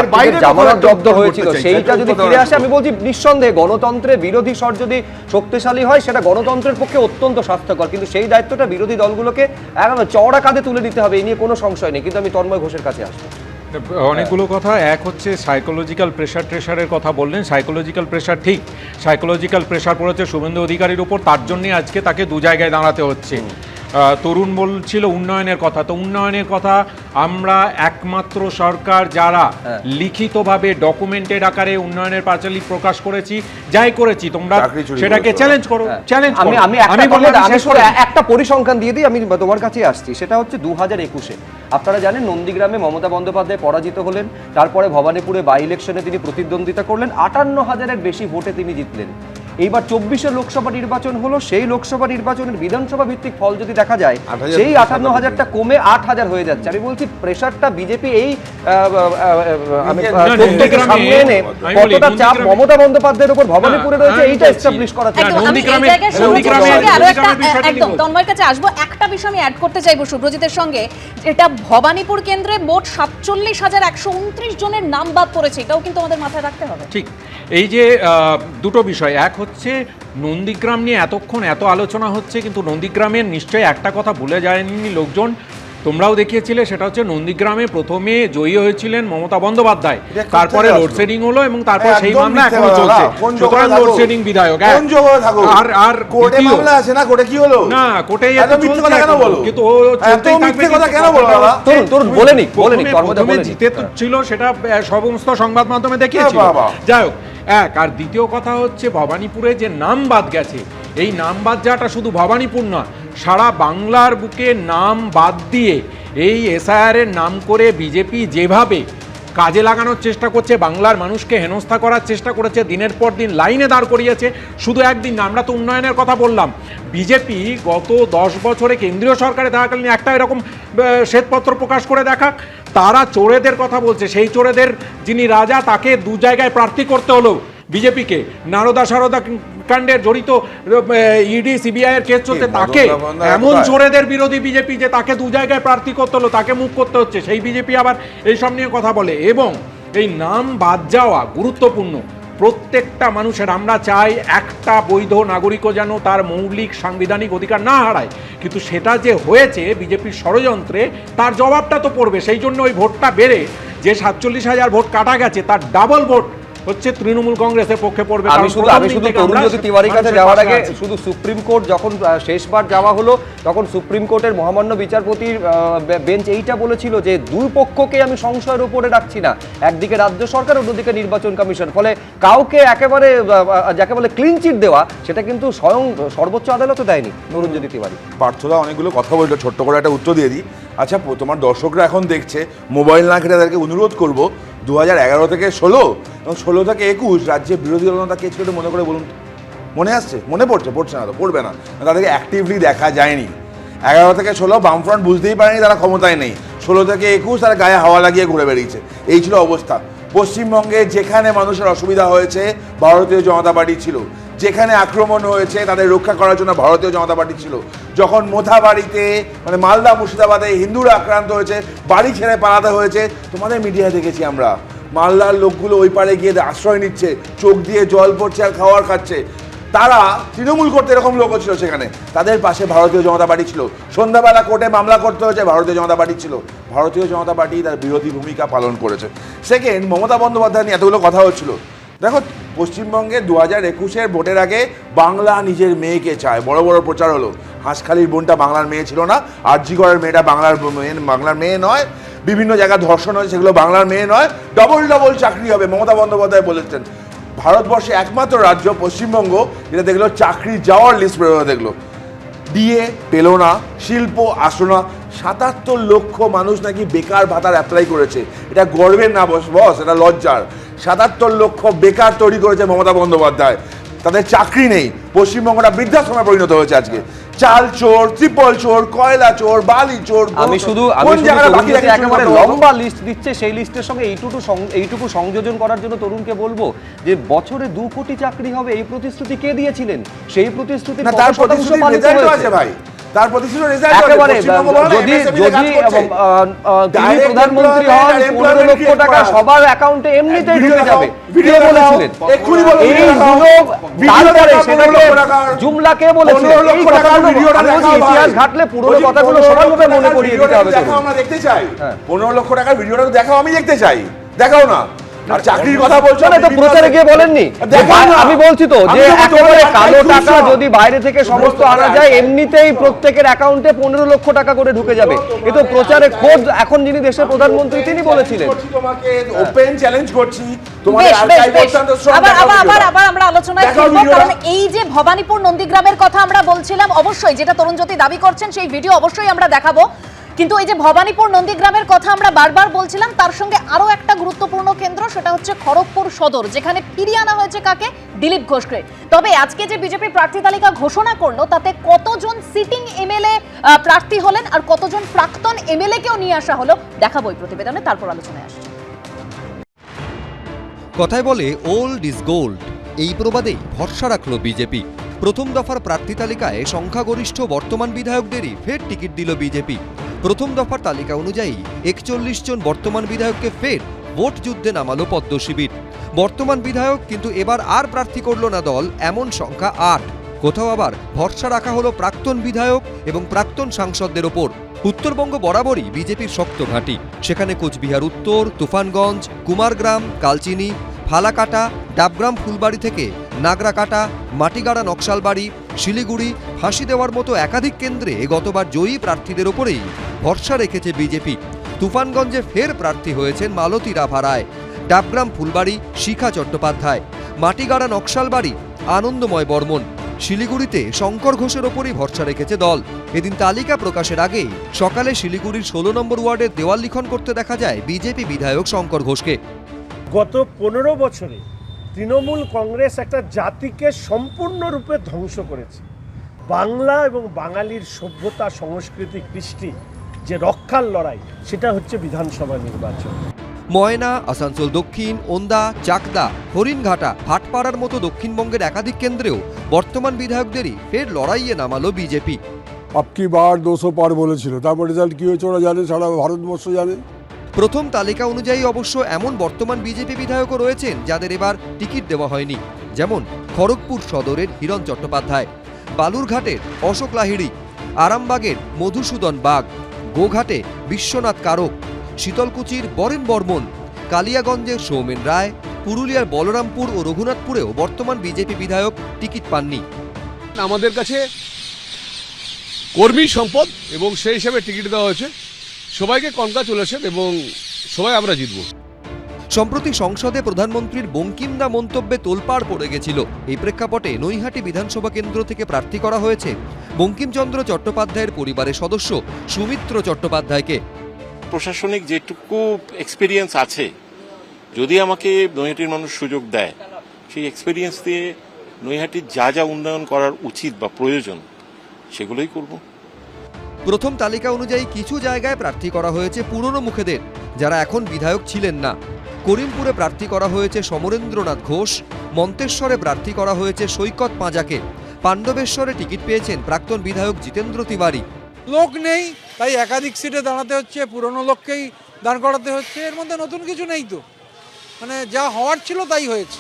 এর বাইরে জামানত জব্দ হয়েছিল, সেইটা যদি ফিরে আসে, আমি বলছি নিঃসন্দেহে গণতন্ত্রের বিরোধী স্বর যদি শক্তিশালী হয়, সেটা গণতন্ত্রের পক্ষে অত্যন্ত স্বাস্থ্যকর। কিন্তু সেই দায়িত্বটা বিরোধী দলগুলোকে একদম চওড়া কাঁধে তুলে নিতে হবে, এই নিয়ে কোনো সংশয় নেই। কিন্তু আমি তন্ময় ঘোষের কাছে আসবো। অনেকগুলো কথা। এক হচ্ছে সাইকোলজিক্যাল ট্রেশারের কথা বললেন। সাইকোলজিক্যাল প্রেশার, ঠিক, সাইকোলজিক্যাল প্রেশার পড়েছে শুভেন্দু অধিকারীর উপর, তার জন্যই আজকে তাকে দু জায়গায় দাঁড়াতে হচ্ছে। তরুণ বলছিল উন্নয়নের কথা, তো উন্নয়নের কথা আমরা একমাত্র সরকার যারা লিখিতভাবে ডকুমেন্টেড আকারে উন্নয়নের পাঁচালী প্রকাশ করেছি, যাই করেছি, তোমরা সেটাকে চ্যালেঞ্জ করো। একটা পরিসংখ্যান দিয়ে দিই, আমি তোমার কাছে আসছি। সেটা হচ্ছে 2021-এ আপনারা জানেন নন্দীগ্রামে মমতা বন্দ্যোপাধ্যায় পরাজিত হলেন, তারপরে ভবানীপুরে বাই ইলেকশনে তিনি প্রতিদ্বন্দ্বিতা করলেন, 58,000-এর বেশি ভোটে তিনি জিতলেন। এইবার 24-এর লোকসভা নির্বাচন হলো, সেই লোকসভা নির্বাচনের বিধানসভা ভিত্তিক ফল যদি দেখা যায়, সেই 58,000টা কমে 8,000 হয়ে যাচ্ছে। আমি বলছি প্রেশারটা বিজেপি এই সামনে এনে কতটা চাপ মমতা বন্দ্যোপাধ্যায়ের উপর ভবানীপুরে রয়েছে, এইটা এস্টাবলিশ করা চাই। একদম তন্ময়ের কাছে আসবো। একটা বিষয় আমি অ্যাড করতে চাইবো শুভ্রজিতের সঙ্গে, এটা ভবানীপুর কেন্দ্রে মোট 47,129 জনের নাম বাদ পড়েছে, এটাও কিন্তু আমাদের মাথায় রাখতে হবে। ঠিক, এই যে দুটো বিষয়, এক হচ্ছে নন্দীগ্রাম নিয়ে এতক্ষণ এত আলোচনা হচ্ছে, কিন্তু নন্দীগ্রামের নিশ্চয়ই একটা কথা ভুলে যায়নি লোকজন, তোমরাও দেখিয়েছিলে, সেটা হচ্ছে নন্দীগ্রামে প্রথমে জয়ী হয়েছিলেন মমতা বন্দ্যোপাধ্যায়, তারপরে লোডশেডিং হলো এবং তারপর সেই মামলা এখনো চলছে। সুতরাং লোডশেডিং বিধায়ক আর না কোর্টে জিতে ছিল, সেটা সমস্ত সংবাদ মাধ্যমে দেখিয়েছিল। যাই হোক, এক আর দ্বিতীয় কথা হচ্ছে ভবানীপুরে যে নাম বাদ গেছে, এই নাম বাদ যাওয়াটা শুধু ভবানীপুর না, সারা বাংলার বুকে নাম বাদ দিয়ে এই এসআইআরের নাম করে বিজেপি যেভাবে কাজে লাগানোর চেষ্টা করছে, বাংলার মানুষকে হেনস্থা করার চেষ্টা করেছে, দিনের পর দিন লাইনে দাঁড় করিয়েছে। শুধু একদিন না, আমরা তো উন্নয়নের কথা বললাম, বিজেপি গত 10 বছরে কেন্দ্রীয় সরকারে থাকাকালীন একটা এরকম শ্বেতপত্র প্রকাশ করে দেখাক। তারা চোরেদের কথা বলছে, সেই চোরেদের যিনি রাজা, তাকে দু জায়গায় প্রার্থী করতে হলো বিজেপিকে, নারদা সারদা লুটকাণ্ডের জড়িত ইডি সিবিআই এর কেস চলছে, কি তাকে মদন বন্দ্যোপাধ্যায় এমন কোথায়? চোরেদের বিরোধী বিজেপি যে তাকে 2 জায়গায় প্রার্থী করতে হলো, তাকে মুখ করতে হচ্ছে, সেই বিজেপি আবার এইসব নিয়ে কথা বলে। এবং এই নাম বাদ যাওয়া গুরুত্বপূর্ণ। প্রত্যেকটা মানুষের, আমরা চাই একটা বৈধ নাগরিকও যেন তার মৌলিক সাংবিধানিক অধিকার না হারায়, কিন্তু সেটা যে হয়েছে বিজেপির ষড়যন্ত্রে, তার জবাবটা তো পড়বে। সেই জন্য ওই ভোটটা বেড়ে যে 47,000 ভোট কাটা গেছে তার ডাবল ভোট হচ্ছে তৃণমূল কংগ্রেসের পক্ষে পড়বে। আমি শুধু তরুণজ্যোতি তিওয়ারির কাছে যাওয়ার আগে শুধু সুপ্রিম কোর্ট যখন শেষবার যাওয়া হলো, তখন সুপ্রিম কোর্টের মহামান্য বিচারপতির বেঞ্চ এইটা বলেছিল যে দুই পক্ষকে আমি সংশয়ের উপরে রাখছি না, একদিকে রাজ্য সরকার, অন্যদিকে নির্বাচন কমিশন। ফলে কাউকে একেবারে যাকে বলে ক্লিন চিট দেওয়া, সেটা কিন্তু স্বয়ং সর্বোচ্চ আদালতও দেয়নি। তরুণজ্যোতি তিওয়ারি। পার্থদা অনেকগুলো কথা বললো, ছোট্ট করে একটা উত্তর দিয়ে দিই। আচ্ছা, তোমার দর্শকরা এখন দেখছে, মোবাইল না ঘেটে তাদেরকে অনুরোধ করবো 2011 থেকে 16 এবং 16 থেকে 21 রাজ্যে বিরোধী দলনেতা কে ছিল মনে করে বলুন। মনে আসছে? মনে পড়ছে না তো, পড়বে না, তাদেরকে অ্যাক্টিভলি দেখা যায়নি। 11 থেকে 16 বামফ্রন্ট বুঝতেই পারেনি তারা ক্ষমতায় নেই। 16 থেকে 21 তারা গায়ে হাওয়া লাগিয়ে ঘুরে বেরিয়েছে। এই ছিল অবস্থা। পশ্চিমবঙ্গে যেখানে মানুষের অসুবিধা হয়েছে ভারতীয় জনতা পার্টি ছিল, যেখানে আক্রমণ হয়েছে তাদের রক্ষা করার জন্য ভারতীয় জনতা পার্টি ছিল। যখন মোথাবাড়িতে মানে মালদা মুর্শিদাবাদে হিন্দুরা আক্রান্ত হয়েছে, বাড়ি ছেড়ে পালাতে হয়েছে, তোমাদের মিডিয়ায় দেখেছি আমরা। মালদার লোকগুলো ওই পারে গিয়ে আশ্রয় নিচ্ছে, চোখ দিয়ে জল পড়ছে আর খাওয়ার খাচ্ছে। তারা তৃণমূল করতে এরকম লোকও ছিল সেখানে, তাদের পাশে ভারতীয় জনতা পার্টি ছিল। সন্ধ্যাবেলা কোর্টে মামলা করতে হয়েছে, ভারতীয় জনতা পার্টি ছিল। ভারতীয় জনতা পার্টি তার বিরোধী ভূমিকা পালন করেছে। সেকেন্ড, মমতা বন্দ্যোপাধ্যায় নিয়ে এতগুলো কথা হচ্ছিল। দেখো, পশ্চিমবঙ্গে 2021-এর ভোটের আগে বাংলা নিজের মেয়েকে চায়, বড় বড় প্রচার হলো। হাঁসখালির বোনটা বাংলার মেয়ে ছিল না, আরজিগড়ের মেয়েটা বাংলার মেয়ে নয়, বিভিন্ন জায়গায় ধর্ষণ হয়েছে সেগুলো বাংলার মেয়ে নয়, ডবল চাকরি হবে, মমতা বন্দ্যোপাধ্যায় বলেছেন। ভারতবর্ষে একমাত্র রাজ্য পশ্চিমবঙ্গ যেটা দেখলো চাকরি যাওয়ার লিস্ট বেরোনো দেখলো। ডিএ পেল না, শিল্প আসলো না, 77 লক্ষ মানুষ নাকি বেকার ভাতার অ্যাপ্লাই করেছে। এটা গর্বের না বস, এটা লজ্জার। 77 লক্ষ বেকার তৈরি করেছে মমতা বন্দ্যোপাধ্যায়, তাদের চাকরি নেই। পশ্চিমবঙ্গটা বৃদ্ধাশ্রমে পরিণত হয়েছে আজকে। চাল চোর, ট্রিপল চোর, কয়লা চোর, বালি চোর। আমি শুধু একেবারে লম্বা লিস্ট দিচ্ছে, সেই লিস্টের সঙ্গে এইটুকু সংযোজন করার জন্য তরুণকে বলবো যে বছরে 2 কোটি চাকরি হবে, এই প্রতিশ্রুতি কে দিয়েছিলেন? সেই প্রতিশ্রুতি তার প্রতিশ্রুতি রেজাল্ট আছে ভাই, তার প্রতিশ্রুতি রেজাল্ট আছে। একেবারে যদি তিনি প্রধানমন্ত্রী হন, 15 লক্ষ টাকা সবার অ্যাকাউন্টে এমনিতেই ঢুকে যাবে, কে বলেছিলেন? এই সুযোগ তারপরে সেটাকে জুমলা কে বলেছিলেন? এই কথাগুলো ইতিহাস ঘাটলে পুরনো কথাগুলো সমানভাবে মনে করিয়ে দিতে হবে। দেখাও, আমরা দেখতে চাই। 15 লক্ষ টাকার ভিডিওটা দেখাও, আমি দেখতে চাই, দেখাও না। আর চাকরির কথা বলছো না, তো প্রচারে গিয়ে বলেননি? আমি বলছি তো যে একেবারে কালো টাকা যদি বাইরে থেকে সমস্ত আনা যায়, এমনিতেই প্রত্যেকের অ্যাকাউন্টে 15 লক্ষ টাকা করে ঢুকে যাবে। এ তো প্রচারে খোদ এখন যিনি দেশের প্রধানমন্ত্রী তিনি বলেছিলেন। তোমাকে ওপেন চ্যালেঞ্জ করছি, আবার আমরা আলোচনায় ফিরবো, কারণ এই যে ভবানীপুর নন্দীগ্রামের কথা আমরা বলছিলাম, অবশ্যই যেটা তরুণজ্যোতি দাবি করছেন সেই ভিডিও অবশ্যই আমরা দেখাবো। কিন্তু এই যে ভবানীপুর নন্দীগ্রামের কথা আমরা বারবার বলছিলাম, তার সঙ্গে আরো একটা গুরুত্বপূর্ণ কেন্দ্র, সেটা হচ্ছে খড়গপুর সদর, যেখানে ফিরিয়ে আনা হয়েছে কাকে? দিলীপ ঘোষকে। তবে আজকে যে বিজেপি প্রার্থী তালিকা ঘোষণা করলো, তাতে কতজন সিটিং এমএলএ প্রার্থী হলেন আর কতজন প্রাক্তন এমএলএ কেও নিয়ে আসা হলো, দেখাবো এই প্রতিবেদনে, তারপর আলোচনায় আসছে। কথায় বলে ওল্ড ইজ গোল্ড, এই প্রবাদেই ভরসা রাখলো বিজেপি। প্রথম দফার প্রার্থী তালিকায় সংখ্যাগরিষ্ঠ বর্তমান বিধায়কদেরই ফের টিকিট দিল বিজেপি। প্রথম দফার তালিকা অনুযায়ী 41 জন বর্তমান বিধায়ককে ফের ভোট যুদ্ধে নামালো পদ্ম শিবির। বর্তমান বিধায়ক কিন্তু এবার আর প্রার্থী করল না দল, এমন সংখ্যা 8। কোথাও আবার ভরসা রাখা হলো প্রাক্তন বিধায়ক এবং প্রাক্তন সাংসদদের ওপর। উত্তরবঙ্গ বরাবরই বিজেপির শক্ত ঘাঁটি। সেখানে কোচবিহার উত্তর, তুফানগঞ্জ, কুমারগ্রাম, কালচিনি, ফালাকাটা, ডাবগ্রাম ফুলবাড়ি থেকে নাগরাকাটা, মাটিগাড়া নকশালবাড়ি, শিলিগুড়ি, ফাঁসি দেওয়ার মতো একাধিক কেন্দ্রে গতবার জয়ী প্রার্থীদের ওপরেই ভরসা রেখেছে বিজেপি। তুফানগঞ্জে ফের প্রার্থী হয়েছেন মালতী রাভা রায়, ডাবগ্রাম ফুলবাড়ি শিখা চট্টোপাধ্যায়, মাটিগাড়া নকশালবাড়ি আনন্দময় বর্মন, শিলিগুড়িতে শঙ্কর ঘোষের ওপরই ভরসা রেখেছে দল। এদিন তালিকা প্রকাশের আগেই সকালে শিলিগুড়ির 16 নম্বর ওয়ার্ডের দেওয়াল লিখন করতে দেখা যায় বিজেপি বিধায়ক শঙ্কর ঘোষকে। গত 15 বছরে তৃণমূল কংগ্রেস একটা জাতিকে সম্পূর্ণরূপে ধ্বংস করেছে। বাংলা এবং বাঙালির সভ্যতা, সংস্কৃতি, কৃষ্টি যে রক্ষার লড়াই, সেটা হচ্ছে বিধানসভা নির্বাচন। ময়না, আসানসোল দক্ষিণ, ওন্দা, চাকদা, হরিণঘাটা, ভাটপাড়ার মতো দক্ষিণবঙ্গের একাধিক কেন্দ্রেও বর্তমান বিধায়কদেরই ফের লড়াইয়ে নামালো বিজেপি। আপকি বার 200 পার বলেছিল, তারপর রেজাল্ট কি হয়েছে ওরা জানে, সারা ভারতবর্ষ জানে। প্রথম তালিকা অনুযায়ী অবশ্য এমন বর্তমান বিজেপি বিধায়কও রয়েছেন যাদের এবার টিকিট দেওয়া হয়নি, যেমন খড়গপুর সদরের হিরণ চট্টোপাধ্যায়, বালুরঘাটের অশোক লাহিড়ী, আরামবাগের মধুসূদন বাগ, গোঘাটে বিশ্বনাথ কারক, শীতলকুচির বরেন বর্মন, কালিয়াগঞ্জের সৌমেন রায়, পুরুলিয়ার বলরামপুর ও রঘুনাথপুরেও বর্তমান বিজেপি বিধায়ক টিকিট পাননি। আমাদের কাছে কর্মী সম্পদ এবং সেই হিসাবে টিকিট দেওয়া হয়েছে। সবাইকে কনগ্রাচুলেশন এবং সবাই আমরা জিতব। সম্প্রতি সংসদে প্রধানমন্ত্রীর বঙ্কিমদা মন্তব্যে তোলপাড় পড়ে গেছিল। এই প্রেক্ষাপটে নৈহাটি বিধানসভা কেন্দ্র থেকে প্রার্থী করা হয়েছে বঙ্কিমচন্দ্র চট্টোপাধ্যায়ের পরিবারের সদস্য সুমিত্র চট্টোপাধ্যায়কে। প্রশাসনিক যেটুকু এক্সপিরিয়েন্স আছে, যদি আমাকে নৈহাটির মানুষ সুযোগ দেয়, সেই এক্সপিরিয়েন্স দিয়ে নৈহাটির যা যা উন্নয়ন করার উচিত বা প্রয়োজন সেগুলোই করব। প্রথম তালিকা অনুযায়ী কিছু জায়গায় প্রার্থী করা হয়েছে পুরনো মুখেদের, যারা এখন বিধায়ক ছিলেন না। করিমপুরে প্রার্থী করা হয়েছে সমরেন্দ্রনাথ ঘোষ, মন্তেশ্বরে প্রার্থী করা হয়েছে সৈকত পাঁজাকে, পাণ্ডবেশ্বরে টিকিট পেয়েছেন প্রাক্তন বিধায়ক জিতেন্দ্র তিওয়ারি। লোক নেই, তাই একাধিক সিটে দাঁড়াতে হচ্ছে, পুরনো লোককেই দাঁড় করাতে হচ্ছে। এর মধ্যে নতুন কিছু নেই তো, মানে যা হওয়ার ছিল তাই হয়েছে।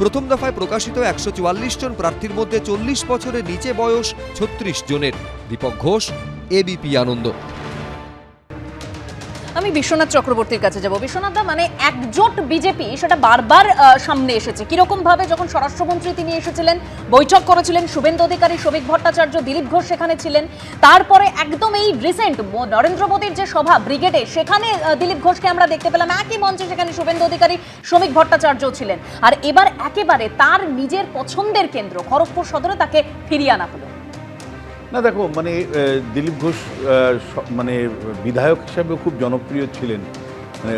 প্রথম দফায় প্রকাশিত 144 জন প্রার্থীর মধ্যে 40 বছরের নিচে বয়স 36 জনের। দীপক ঘোষ, এবিপি আনন্দ। আমি বিশ্বনাথ চক্রবর্তীর কাছে যাব। বিশ্বনাথ দা, মানে একজোট বিজেপি সেটা বারবার সামনে এসেছে। কিরকম ভাবে যখন স্বরাষ্ট্রমন্ত্রী তিনি এসেছিলেন, বৈঠক করেছিলেন শুভেন্দু অধিকারী, শ্রমিক ভট্টাচার্য, দিলীপ ঘোষ সেখানে ছিলেন। তারপরে একদম এই রিসেন্ট নরেন্দ্র মোদীর যে সভা ব্রিগেডে, সেখানে দিলীপ ঘোষকে আমরা দেখতে পেলাম, একই মঞ্চে সেখানে শুভেন্দু অধিকারী, শ্রমিক ভট্টাচার্য ছিলেন। আর এবার একেবারে তার নিজের পছন্দের কেন্দ্র খড়গপুর সদরে তাকে ফিরিয়ে আনা হলো। না দেখো, মানে দিলীপ ঘোষ মানে বিধায়ক হিসাবে খুব জনপ্রিয় ছিলেন, মানে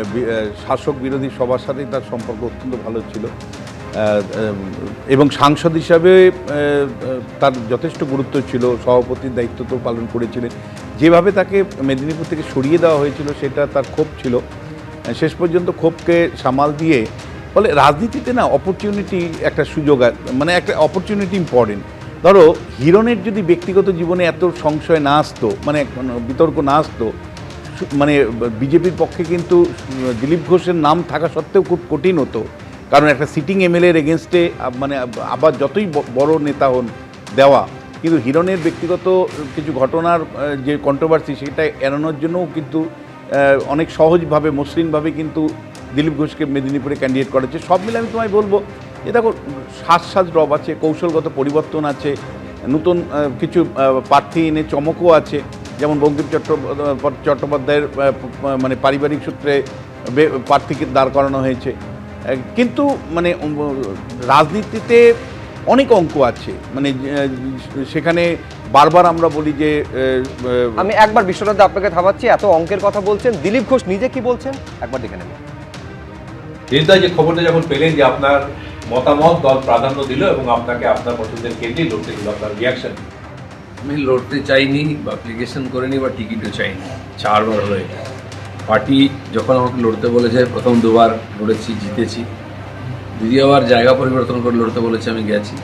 শাসক বিরোধী সবার সাথেই তার সম্পর্ক অত্যন্ত ভালো ছিল, এবং সাংসদ হিসাবে তার যথেষ্ট গুরুত্ব ছিল। সভাপতির দায়িত্ব তো পালন করেছিলেন। যেভাবে তাকে মেদিনীপুর থেকে সরিয়ে দেওয়া হয়েছিল সেটা তার ক্ষোভ ছিল। শেষ পর্যন্ত ক্ষোভকে সামাল দিয়ে, ফলে রাজনীতিতে না অপরচুনিটি একটা সুযোগ, মানে একটা অপরচুনিটি ইম্পর্টেন্ট। ধরো হিরণের যদি ব্যক্তিগত জীবনে এত সংশয় না আসতো, মানে বিতর্ক না আসতো, মানে বিজেপির পক্ষে কিন্তু দিলীপ ঘোষের নাম থাকা সত্ত্বেও খুব কঠিন হতো। কারণ একটা সিটিং এমএলএর এগেনস্টে মানে আবার যতই বড় নেতা হন দেওয়া, কিন্তু হিরণের ব্যক্তিগত কিছু ঘটনার যে কন্ট্রোভার্সি সেটা এড়ানোর জন্যও কিন্তু অনেক সহজভাবে মসৃণভাবে কিন্তু দিলীপ ঘোষকে মেদিনীপুরে ক্যান্ডিডেট করেছে। সব মিলে আমি তোমায় বলবো যে দেখো, সাজ রব আছে, কৌশলগত পরিবর্তন আছে, নতুন কিছু প্রার্থী এনে চমকও আছে। যেমন বঙ্কিম চট্টোপাধ্যায়ের মানে পারিবারিক সূত্রে প্রার্থীকে দাঁড় করানো হয়েছে। কিন্তু মানে রাজনীতিতে অনেক অঙ্ক আছে, মানে সেখানে বারবার আমরা বলি যে আমি একবার বিশ্বনাথ আপনাকে থামাচ্ছি, এত অঙ্কের কথা বলছেন, দিলীপ ঘোষ নিজে কি বলছেন একবার দেখে নেব। হৃদয়, যে খবরটা যখন পেলেন যে আপনার মতামত দল প্রাধান্য দিল এবং আপনাকে আপনার পছন্দের কেন্দ্রেই লড়তে দিল, আপনার রিয়াকশন? আমি লড়তে চাইনি বা অ্যাপ্লিকেশন করিনি বা টিকিটও চাইনি, 4 বার হলো এটা। পার্টি যখন আমাকে লড়তে বলেছে, প্রথম 2 বার লড়েছি, জিতেছি। দ্বিতীয়বার জায়গা পরিবর্তন করে লড়তে বলেছে, আমি গেছি।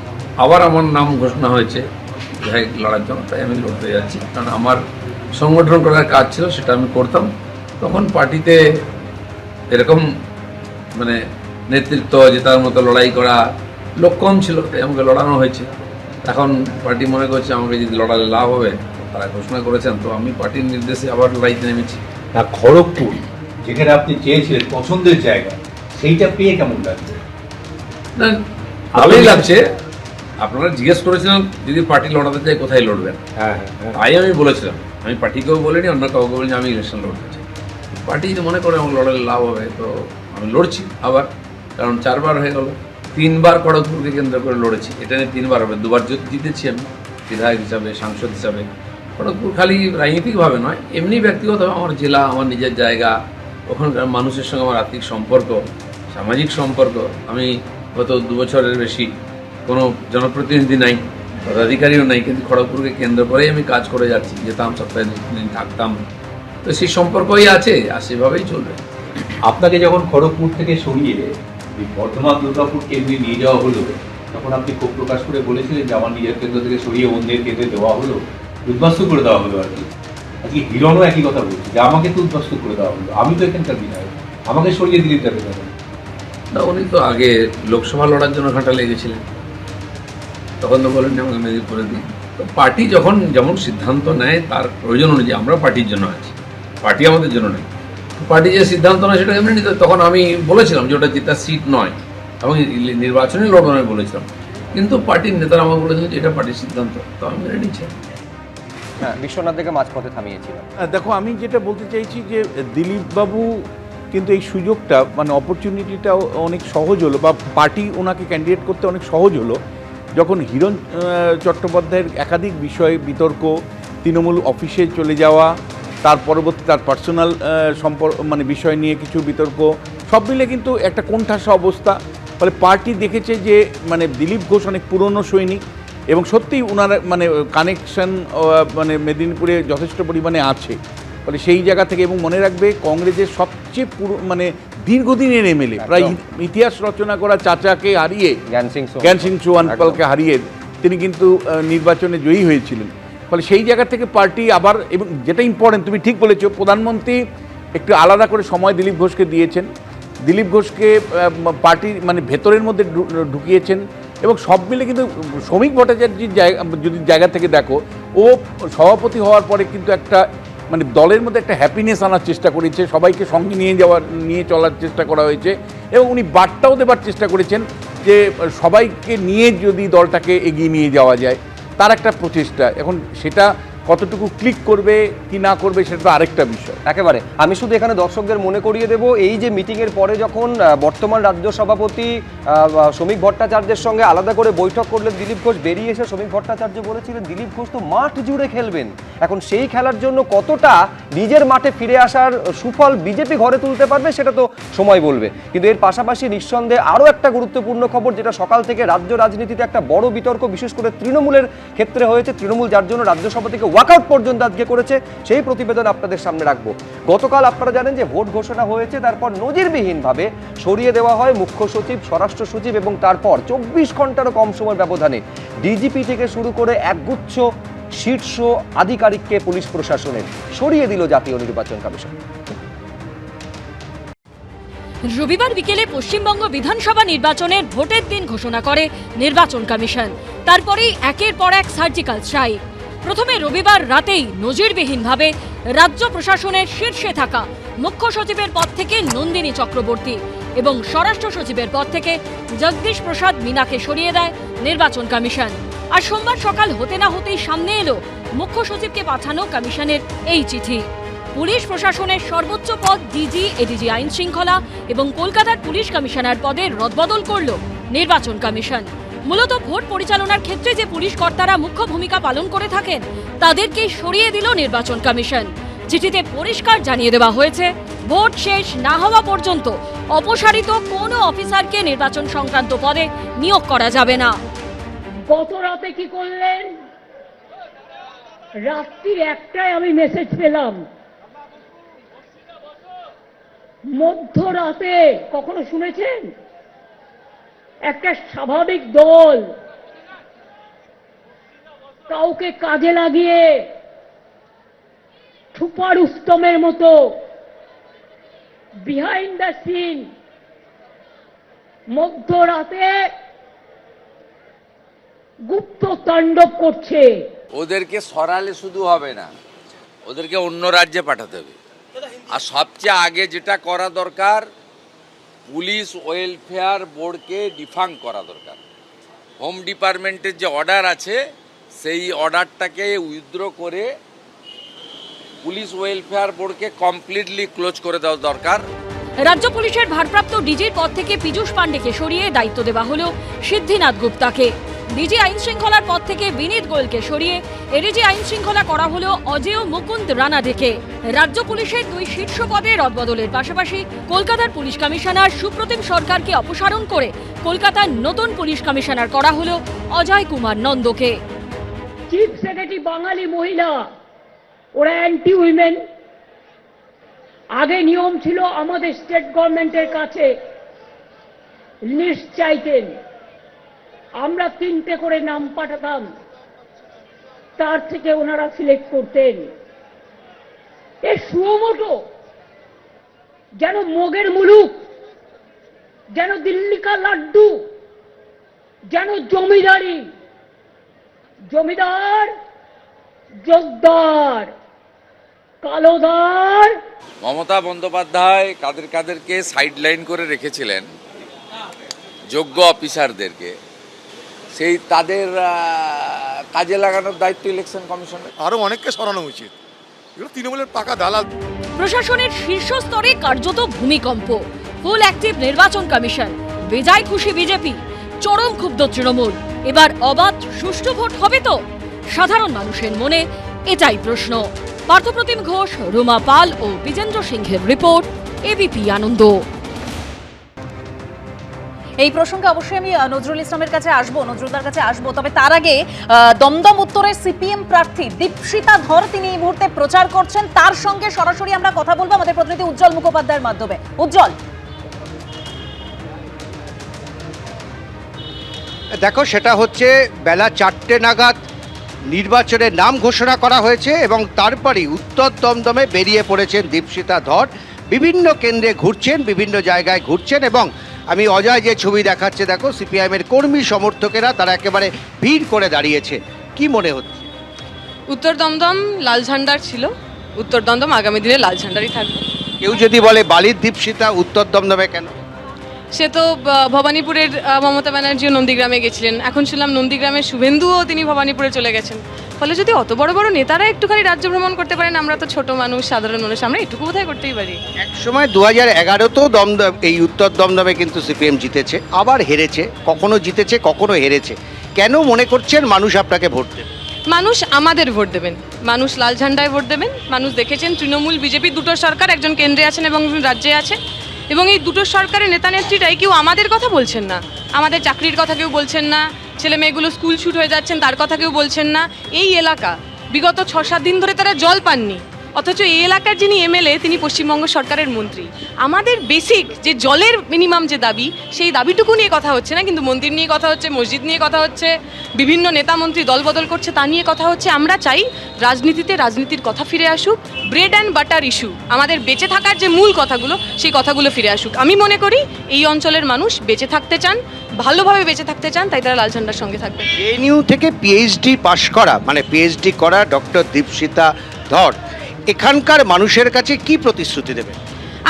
আবার আমার নাম ঘোষণা হয়েছে বিধায়ক লড়ার জন্য, তাই আমি লড়তে যাচ্ছি। কারণ আমার সংগঠন করার কাজ ছিল, সেটা আমি করতাম। তখন পার্টিতে এরকম মানে নেতৃত্ব যে তার মতো লড়াই করা লোক কম ছিল, তাই আমাকে লড়ানো হয়েছে। এখন পার্টি মনে করছে আমাকে যদি লড়ালে লাভ হবে, তারা ঘোষণা করেছেন, তো আমি পার্টির নির্দেশে আবার লড়াইতে নেমেছি। না, খড়গপুর যেখানে আপনি চেয়েছিলেন পছন্দের জায়গা, সেইটা পেয়ে কেমন লাগছে? না, ভালোই লাগছে। আপনারা জিজ্ঞেস করেছিলেন যদি পার্টি লড়াতে চাই কোথায় লড়বেন। হ্যাঁ, তাই আমি বলেছিলাম, আমি পার্টিকেও বলিনি, অন্য কাউকে বলিনি আমি ইলেকশন লড়তে চাই। পার্টি যদি মনে করে আমার লড়ালে লাভ হবে, তো আমি লড়ছি আবার। কারণ 4 বার হয়ে গেল, 3 বার খড়গপুরকে কেন্দ্র করে লড়েছি। এটা নিয়ে 3 বার হবে, 2 বার জিতেছি আমি বিধায়ক হিসাবে, সাংসদ হিসাবে। খড়গপুর খালি রাজনৈতিকভাবে নয়, এমনি ব্যক্তিগতভাবে আমার জেলা, আমার নিজের জায়গা, ওখানকার মানুষের সঙ্গে আমার আর্থিক সম্পর্ক, সামাজিক সম্পর্ক। আমি গত 2 বছরের বেশি কোনো জনপ্রতিনিধি নাই, পদাধিকারীও নাই, কিন্তু খড়গপুরকে কেন্দ্র করেই আমি কাজ করে যাচ্ছি। যেতাম, সপ্তাহে 2 দিন থাকতাম, তো সেই সম্পর্কই আছে আর সেভাবেই চলবে। আপনাকে যখন খড়গপুর থেকে সরিয়ে বর্ধমান দুর্গাপুর কেন্দ্রে নিয়ে যাওয়া হলো, তখন আপনি ক্ষোভ প্রকাশ করে বলেছিলেন যে আমার নিজের কেন্দ্র থেকে সরিয়ে অন্যের কেন্দ্রে দেওয়া হলো, উদ্বাস্তু করে দেওয়া হলো আর কি। আজকে হিরণও একই কথা বলছে যে আমাকে তো উদ্বাস্তু করে দেওয়া হলো, আমি তো এখানকার বিধায়ক, আমাকে সরিয়ে দিলেন যাবে না। না, উনি তো আগে লোকসভা লড়ার জন্য ঘাটা লেগেছিলেন, তখন তো বলেন যে আমাকে মেদিনীপুরে দিন। তো পার্টি যখন যেমন সিদ্ধান্ত নেয় তার প্রয়োজন অনুযায়ী, আমরা পার্টির জন্য আছি, পার্টি আমাদের জন্য নেই। পার্টি যে সিদ্ধান্ত নেয় সেটা এমনি নিতে। তখন আমি বলেছিলাম যে ওটা জেতার সিট নয় এবং নির্বাচনে লড়বো আমি বলেছিলাম, কিন্তু পার্টির নেতারা আমাকে বলেছিলেন যে এটা পার্টির সিদ্ধান্ত, তো আমি মেনে নিচ্ছি। হ্যাঁ, বিশ্বনাথ থেকে মাঝপথে থামিয়েছিলাম। দেখো, আমি যেটা বলতে চাইছি যে দিলীপ বাবু কিন্তু এই সুযোগটা মানে অপরচুনিটিটা অনেক সহজ হলো, বা পার্টি ওনাকে ক্যান্ডিডেট করতে অনেক সহজ হলো যখন হিরণ চট্টোপাধ্যায়ের একাধিক বিষয় বিতর্ক, তৃণমূল অফিসে চলে যাওয়া, তার পরবর্তী তার পার্সোনাল মানে বিষয় নিয়ে কিছু বিতর্ক, সব মিলে কিন্তু একটা কোণঠাসা অবস্থা। ফলে পার্টি দেখেছে যে মানে দিলীপ ঘোষ অনেক পুরনো সৈনিক এবং সত্যিই ওনার মানে কানেকশন মানে মেদিনীপুরে যথেষ্ট পরিমাণে আছে। ফলে সেই জায়গা থেকে, এবং মনে রাখবে কংগ্রেসের সবচেয়ে মানে দীর্ঘদিনের এমএলএ, প্রায় ইতিহাস রচনা করা চাচাকে হারিয়ে, জ্ঞান সিং চৌহানপালকে হারিয়ে তিনি কিন্তু নির্বাচনে জয়ী হয়েছিলেন। ফলে সেই জায়গা থেকে পার্টি আবার, এবং যেটা ইম্পর্টেন্ট তুমি ঠিক বলেছো, প্রধানমন্ত্রী একটু আলাদা করে সময় দিলীপ ঘোষকে দিয়েছেন, দিলীপ ঘোষকে পার্টির মানে ভেতরের মধ্যে ঢুকিয়েছেন, এবং সব মিলে কিন্তু শ্রমিক ভট্টাচার্যের যদি জায়গা থেকে দেখো, ও সভাপতি হওয়ার পরে কিন্তু একটা মানে দলের মধ্যে একটা হ্যাপিনেস আনার চেষ্টা করেছে, সবাইকে সঙ্গে নিয়ে চলার চেষ্টা করা হয়েছে, এবং উনি বার্তাও দেবার চেষ্টা করেছেন যে সবাইকে নিয়ে যদি দলটাকে এগিয়ে নিয়ে যাওয়া যায়, তার একটা প্রচেষ্টা। এখন সেটা কতটুকু ক্লিক করবে কি না করবে সেটা তো আরেকটা বিষয়। একেবারে আমি শুধু এখানে দর্শকদের মনে করিয়ে দেব, এই যে মিটিংয়ের পরে যখন বর্তমান রাজ্য সভাপতি শ্রমিক ভট্টাচার্যের সঙ্গে আলাদা করে বৈঠক করলেন দিলীপ ঘোষ, বেরিয়ে এসে শ্রমিক ভট্টাচার্য বলেছিলেন দিলীপ ঘোষ তো মাঠ জুড়ে খেলবেন। এখন সেই খেলার জন্য কতটা নিজের মাঠে ফিরে আসার সুফল বিজেপি ঘরে তুলতে পারবে সেটা তো সময় বলবে। কিন্তু এর পাশাপাশি নিঃসন্দেহে আরও একটা গুরুত্বপূর্ণ খবর, যেটা সকাল থেকে রাজ্য রাজনীতিতে একটা বড় বিতর্ক বিশেষ করে তৃণমূলের ক্ষেত্রে হয়েছে, তৃণমূল যার জন্য রাজ্যসভা থেকে ওয়াকআউট পর্যন্ত আজকে করেছে, সেই প্রতিবেদন আপনাদের সামনে রাখবো। গতকাল আপনারা জানেন যে ভোট ঘোষণা হয়েছে, তারপর নজিরবিহীনভাবে সরিয়ে দেওয়া হয় মুখ্য সচিব, স্বরাষ্ট্র সচিব, এবং তারপর 24 ঘন্টারও কম সময়ের ব্যবধানে ডিজিপি থেকে শুরু করে একগুচ্ছ শীর্ষ আধিকারিককে পুলিশ প্রশাসনের সরিয়ে দিল জাতীয় নির্বাচন কমিশন। রবিবার বিকেলে পশ্চিমবঙ্গ বিধানসভা নির্বাচনের ভোটের দিন ঘোষণা করে নির্বাচন কমিশন। তারপরেই একের পর এক সার্জিক্যাল স্ট্রাইক। প্রথমে রবিবার রাতেই নজিরবিহীনভাবে রাজ্য প্রশাসনের শীর্ষে থাকা মুখ্য সচিবের পদ থেকে নন্দিনী চক্রবর্তী এবং স্বরাষ্ট্র সচিবের পদ থেকে জগদীশ প্রসাদ মিনাকে সরিয়ে দেয় নির্বাচন কমিশন। আর সোমবার সকাল হতে না হতেই সামনে এলো মুখ্য সচিবকে পাঠানো কমিশনের এই চিঠি। পুলিশ প্রশাসনের সর্বোচ্চ পদ ডিজি, এডিজি আইন শৃঙ্খলা এবং কলকাতার পুলিশ কমিশনার পদে রদবদল করল নির্বাচন কমিশন। মূলত ভোট পরিচালনার ক্ষেত্রে যে পুলিশ কর্তারা মুখ্য ভূমিকা পালন করে থাকেন তাদেরকেই সরিয়ে দিল নির্বাচন কমিশন। চিঠিতে পরিষ্কার জানিয়ে দেওয়া হয়েছে, ভোট শেষ না হওয়া পর্যন্ত অপসারিত কোনো অফিসারকে নির্বাচন সংক্রান্ত পদে নিয়োগ করা যাবে না। গত রাতে কি করলেন? রাত্রির 1টায় আমি মেসেজ পেলাম, মধ্যরাতে, কখনো শুনেছেন একটা স্বাভাবিক দল কাউকে কাজে লাগিয়ে ছুপা রুস্তমের মতো বিহাইন্ড দ্য সিন মধ্যরাতে গুপ্ত তাণ্ডব করছে? ওদেরকে সরালে শুধু হবে না, ওদেরকে অন্য রাজ্যে পাঠাতে হবে। আর সবচেয়ে আগে যেটা করা দরকার, পুলিশ ওয়েলফেয়ার বোর্ডকে ডিফাঙ্ক করা দরকার। হোম ডিপার্টমেন্টের যে অর্ডার আছে সেই অর্ডারটাকে উইথড্র করে পুলিশ ওয়েলফেয়ার বোর্ডকে কমপ্লিটলি ক্লোজ করে দেওয়া দরকার। রাজ্য পুলিশের ভারপ্রাপ্ত ডিজির পদ থেকে পীযূষ পাণ্ডেকে সরিয়ে দায়িত্ব দেওয়া হলো সিদ্ধিনাথ গুপ্তাকে। ডিজি আইন শৃঙ্খলার পদ থেকে বিনীত গোয়েলকে সরিয়ে এডিজি আইন শৃঙ্খলা করা হলো অজেয় মুকুন্দ রানাডেকে। রাজ্য পুলিশের 2 শীর্ষ পদে রদবদলের পাশাপাশি কলকাতার পুলিশ কমিশনার সুপ্রতিম সরকারকে অপসারণ করে কলকাতার নতুন পুলিশ কমিশনার করা হলো অজয় কুমার নন্দকে। চিফ সেক্রেটারি বাঙালি মহিলা, ওরা অ্যান্টি উইমেন। আগে নিয়ম ছিল আমাদের স্টেট গভর্নমেন্টের কাছে লিস্ট চাইতেন, আমরা 3টে করে নাম পাঠাতাম, তার থেকে ওনারা সিলেক্ট করতেন। এ সুমোটো যেন মগের মুলুক, যেন দিল্লি কা লাড্ডু, যেন জমিদারি, জমিদার জোকদার, কালোদার। মমতা বন্দ্যোপাধ্যায় কাদেরকে সাইড লাইন করে রেখেছিলেন, যোগ্য অফিসারদেরকে, সেই তাদের কাজে লাগানোর দায়িত্ব ইলেকশন কমিশনের। আরো অনেককে সরানো উচিত, এগুলো তৃণমূলের পাকা দালাল। প্রশাসনের শীর্ষ স্তরে কার্যত ভূমিকম্প। ফুল অ্যাক্টিভ নির্বাচন কমিশন, বেজায় খুশি বিজেপি, চরম ক্ষুব্ধ তৃণমূল। এবার অবাধ সুষ্ঠু ভোট হবে তো? সাধারণ মানুষের মনে এটাই প্রশ্ন। পার্থপ্রতিম ঘোষ, রুমা পাল ও বিজেন্দ্র সিংহের রিপোর্ট, এবিপি আনন্দ। এই প্রসঙ্গে অবশ্যই আমি নজরুল ইসলামের কাছে আসবো, নজরুলদার কাছে আসবো, তবে তার আগে দমদম উত্তরের সিপিএম প্রার্থী দীপশিতা ধর তিনি এই মুহূর্তে প্রচার করছেন, তার সঙ্গে সরাসরি আমরা কথা বলবো আমাদের প্রতিনিধি উজ্জ্বল মুখোপাধ্যায়ের মাধ্যমে। উজ্জ্বল, দেখো, সেটা হচ্ছে বেলা 4টে নাগাদ নির্বাচনের নাম ঘোষণা করা হয়েছে এবং তারপরেই উত্তর দমদমে বেরিয়ে পড়েছেন দীপশিতা ধর। বিভিন্ন কেন্দ্রে ঘুরছেন, বিভিন্ন জায়গায় ঘুরছেন এবং আমি অজয় যে ছবি দেখাচ্ছে, দেখো সিপিআইএমের কর্মী সমর্থকেরা তারা একেবারে ভিড় করে দাঁড়িয়েছে। কি মনে হচ্ছে? উত্তর দমদম লাল ঝান্ডার ছিল, উত্তর দমদম আগামী দিনে লাল ঝান্ডারই থাকবে। কেউ যদি বলে বালির দীপশিতা উত্তর দমদমে কেন? সে তো ভবানীপুরের মমতা ব্যানার্জিও নন্দীগ্রামে গেছিলেন, এখন শুনলাম নন্দীগ্রামের শুভেন্দুও তিনি ভবানীপুরে চলে গেছেন। ফলে যদি অত বড় বড় নেতারা একটুখানি রাজ্য ভ্রমণ করতে পারেন, আমরা তো ছোট মানুষ, সাধারণ মানুষ, আমরা এটুকু বোধহয় করতেই পারি। এক সময় 2011তেও দমদম, এই উত্তর দমদমে কিন্তু সিপিএম জিতেছে, আবার হেরেছে, কখনো জিতেছে কখনো হেরেছে। কেন মনে করছেন মানুষ আপনাকে ভোট দেবে? মানুষ আমাদের ভোট দেবেন, মানুষ লাল ঝান্ডায় ভোট দেবেন। মানুষ দেখেছেন তৃণমূল বিজেপি দুটো সরকার, একজন কেন্দ্রে আছেন এবং রাজ্যে আছে, এবং এই দুটো সরকারের নেতা নেত্রীরাই কেউ আমাদের কথা বলছেন না, আমাদের চাকরির কথা কেউ বলছেন না, ছেলে মেয়েগুলো স্কুল ছুট হয়ে যাচ্ছেন তার কথা কেউ বলছেন না। এই এলাকা বিগত 6-7 দিন ধরে তারা জল পাননি, অথচ এই এলাকার যিনি এমএলএ তিনি পশ্চিমবঙ্গ সরকারের মন্ত্রী। আমাদের বেসিক যে জলের মিনিমাম যে দাবি, সেই দাবিটুকু নিয়ে কথা হচ্ছে না, কিন্তু মন্দির নিয়ে কথা হচ্ছে, মসজিদ নিয়ে কথা হচ্ছে, বিভিন্ন নেতা মন্ত্রী দলবদল করছে তা নিয়ে কথা হচ্ছে। আমরা চাই রাজনীতিতে রাজনীতির কথা ফিরে আসুক, ব্রেড অ্যান্ড বাটার ইস্যু, আমাদের বেঁচে থাকার যে মূল কথাগুলো সেই কথাগুলো ফিরে আসুক। আমি মনে করি এই অঞ্চলের মানুষ বেঁচে থাকতে চান, ভালোভাবে বেঁচে থাকতে চান, তাই তারা লাল ঝান্ডার সঙ্গে থাকবে। জেএনইউ থেকে পিএইচডি পাশ করা, মানে পিএইচডি করা ডক্টর দীপশিতা ধর এখানকার মানুষের কাছে কি প্রতিশ্রুতি দেবে?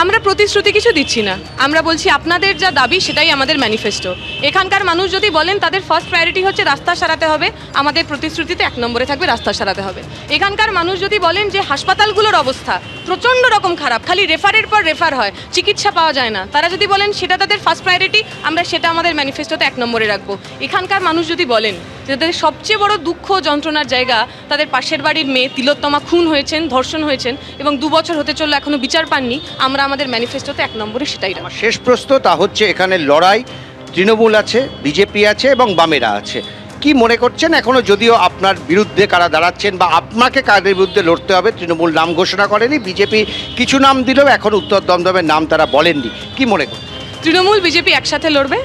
আমরা প্রতিশ্রুতি কিছু দিচ্ছি না, আমরা বলছি আপনাদের যা দাবি সেটাই আমাদের ম্যানিফেস্টো। এখানকার মানুষ যদি বলেন তাদের ফার্স্ট প্রায়োরিটি হচ্ছে রাস্তা সারাতে হবে, আমাদের প্রতিশ্রুতিতে 1 নম্বরে থাকবে রাস্তা সারাতে হবে। এখানকার মানুষ যদি বলেন যে হাসপাতালগুলোর অবস্থা প্রচণ্ড রকম খারাপ, খালি রেফারের পর রেফার হয়, চিকিৎসা পাওয়া যায় না, তারা যদি বলেন সেটা তাদের ফার্স্ট প্রায়োরিটি, আমরা সেটা আমাদের ম্যানিফেস্টোতে 1 নম্বরে রাখবো। এখানকার মানুষ যদি বলেন যে তাদের সবচেয়ে বড় দুঃখ যন্ত্রণার জায়গা, তাদের পাশের বাড়ির মেয়ে তিলোত্তমা খুন হয়েছেন, ধর্ষণ হয়েছেন এবং 2 বছর হতে চললো এখনো বিচার পাননি, আমরা আমাদের ম্যানিফেস্টোতে 1 নম্বরে সেটাই রাখবো। শেষ প্রশ্ন, তা হচ্ছে এখানে লড়াই তৃণমূল আছে, বিজেপি আছে এবং বামেরা আছে। কি মনে করছেন এখনো, যদিও আপনার বিরুদ্ধে কারা দাঁড়াচ্ছেন বা আপনাকে কাদের বিরুদ্ধে লড়তে হবে? তৃণমূল নাম ঘোষণা করেনি, বিজেপি কিছু নাম দিলেও এখন উত্তর দমদমের নাম তারা বলেননি। কি মনে করছেন? তৃণমূল বিজেপি একসাথে লড়বে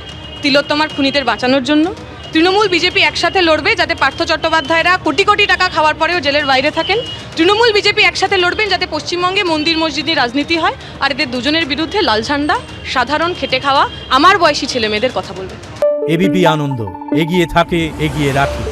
তিলোত্তমার খুনিদের বাঁচানোর জন্য। তৃণমূল বিজেপি একসাথে লড়বে যাতে পার্থ চট্টোপাধ্যায়রা কোটি কোটি টাকা খাওয়ার পরেও জেলের বাইরে থাকেন। তৃণমূল বিজেপি একসাথে লড়বেন যাতে পশ্চিমবঙ্গে মন্দির মসজিদের রাজনীতি হয়, আর এদের দুজনের বিরুদ্ধে লাল ঝান্ডা, সাধারণ খেটে খাওয়া আমার বয়সী ছেলে মেয়েদের কথা বলবে। এবিপি আনন্দ, এগিয়ে থাকে, এগিয়ে রাখে।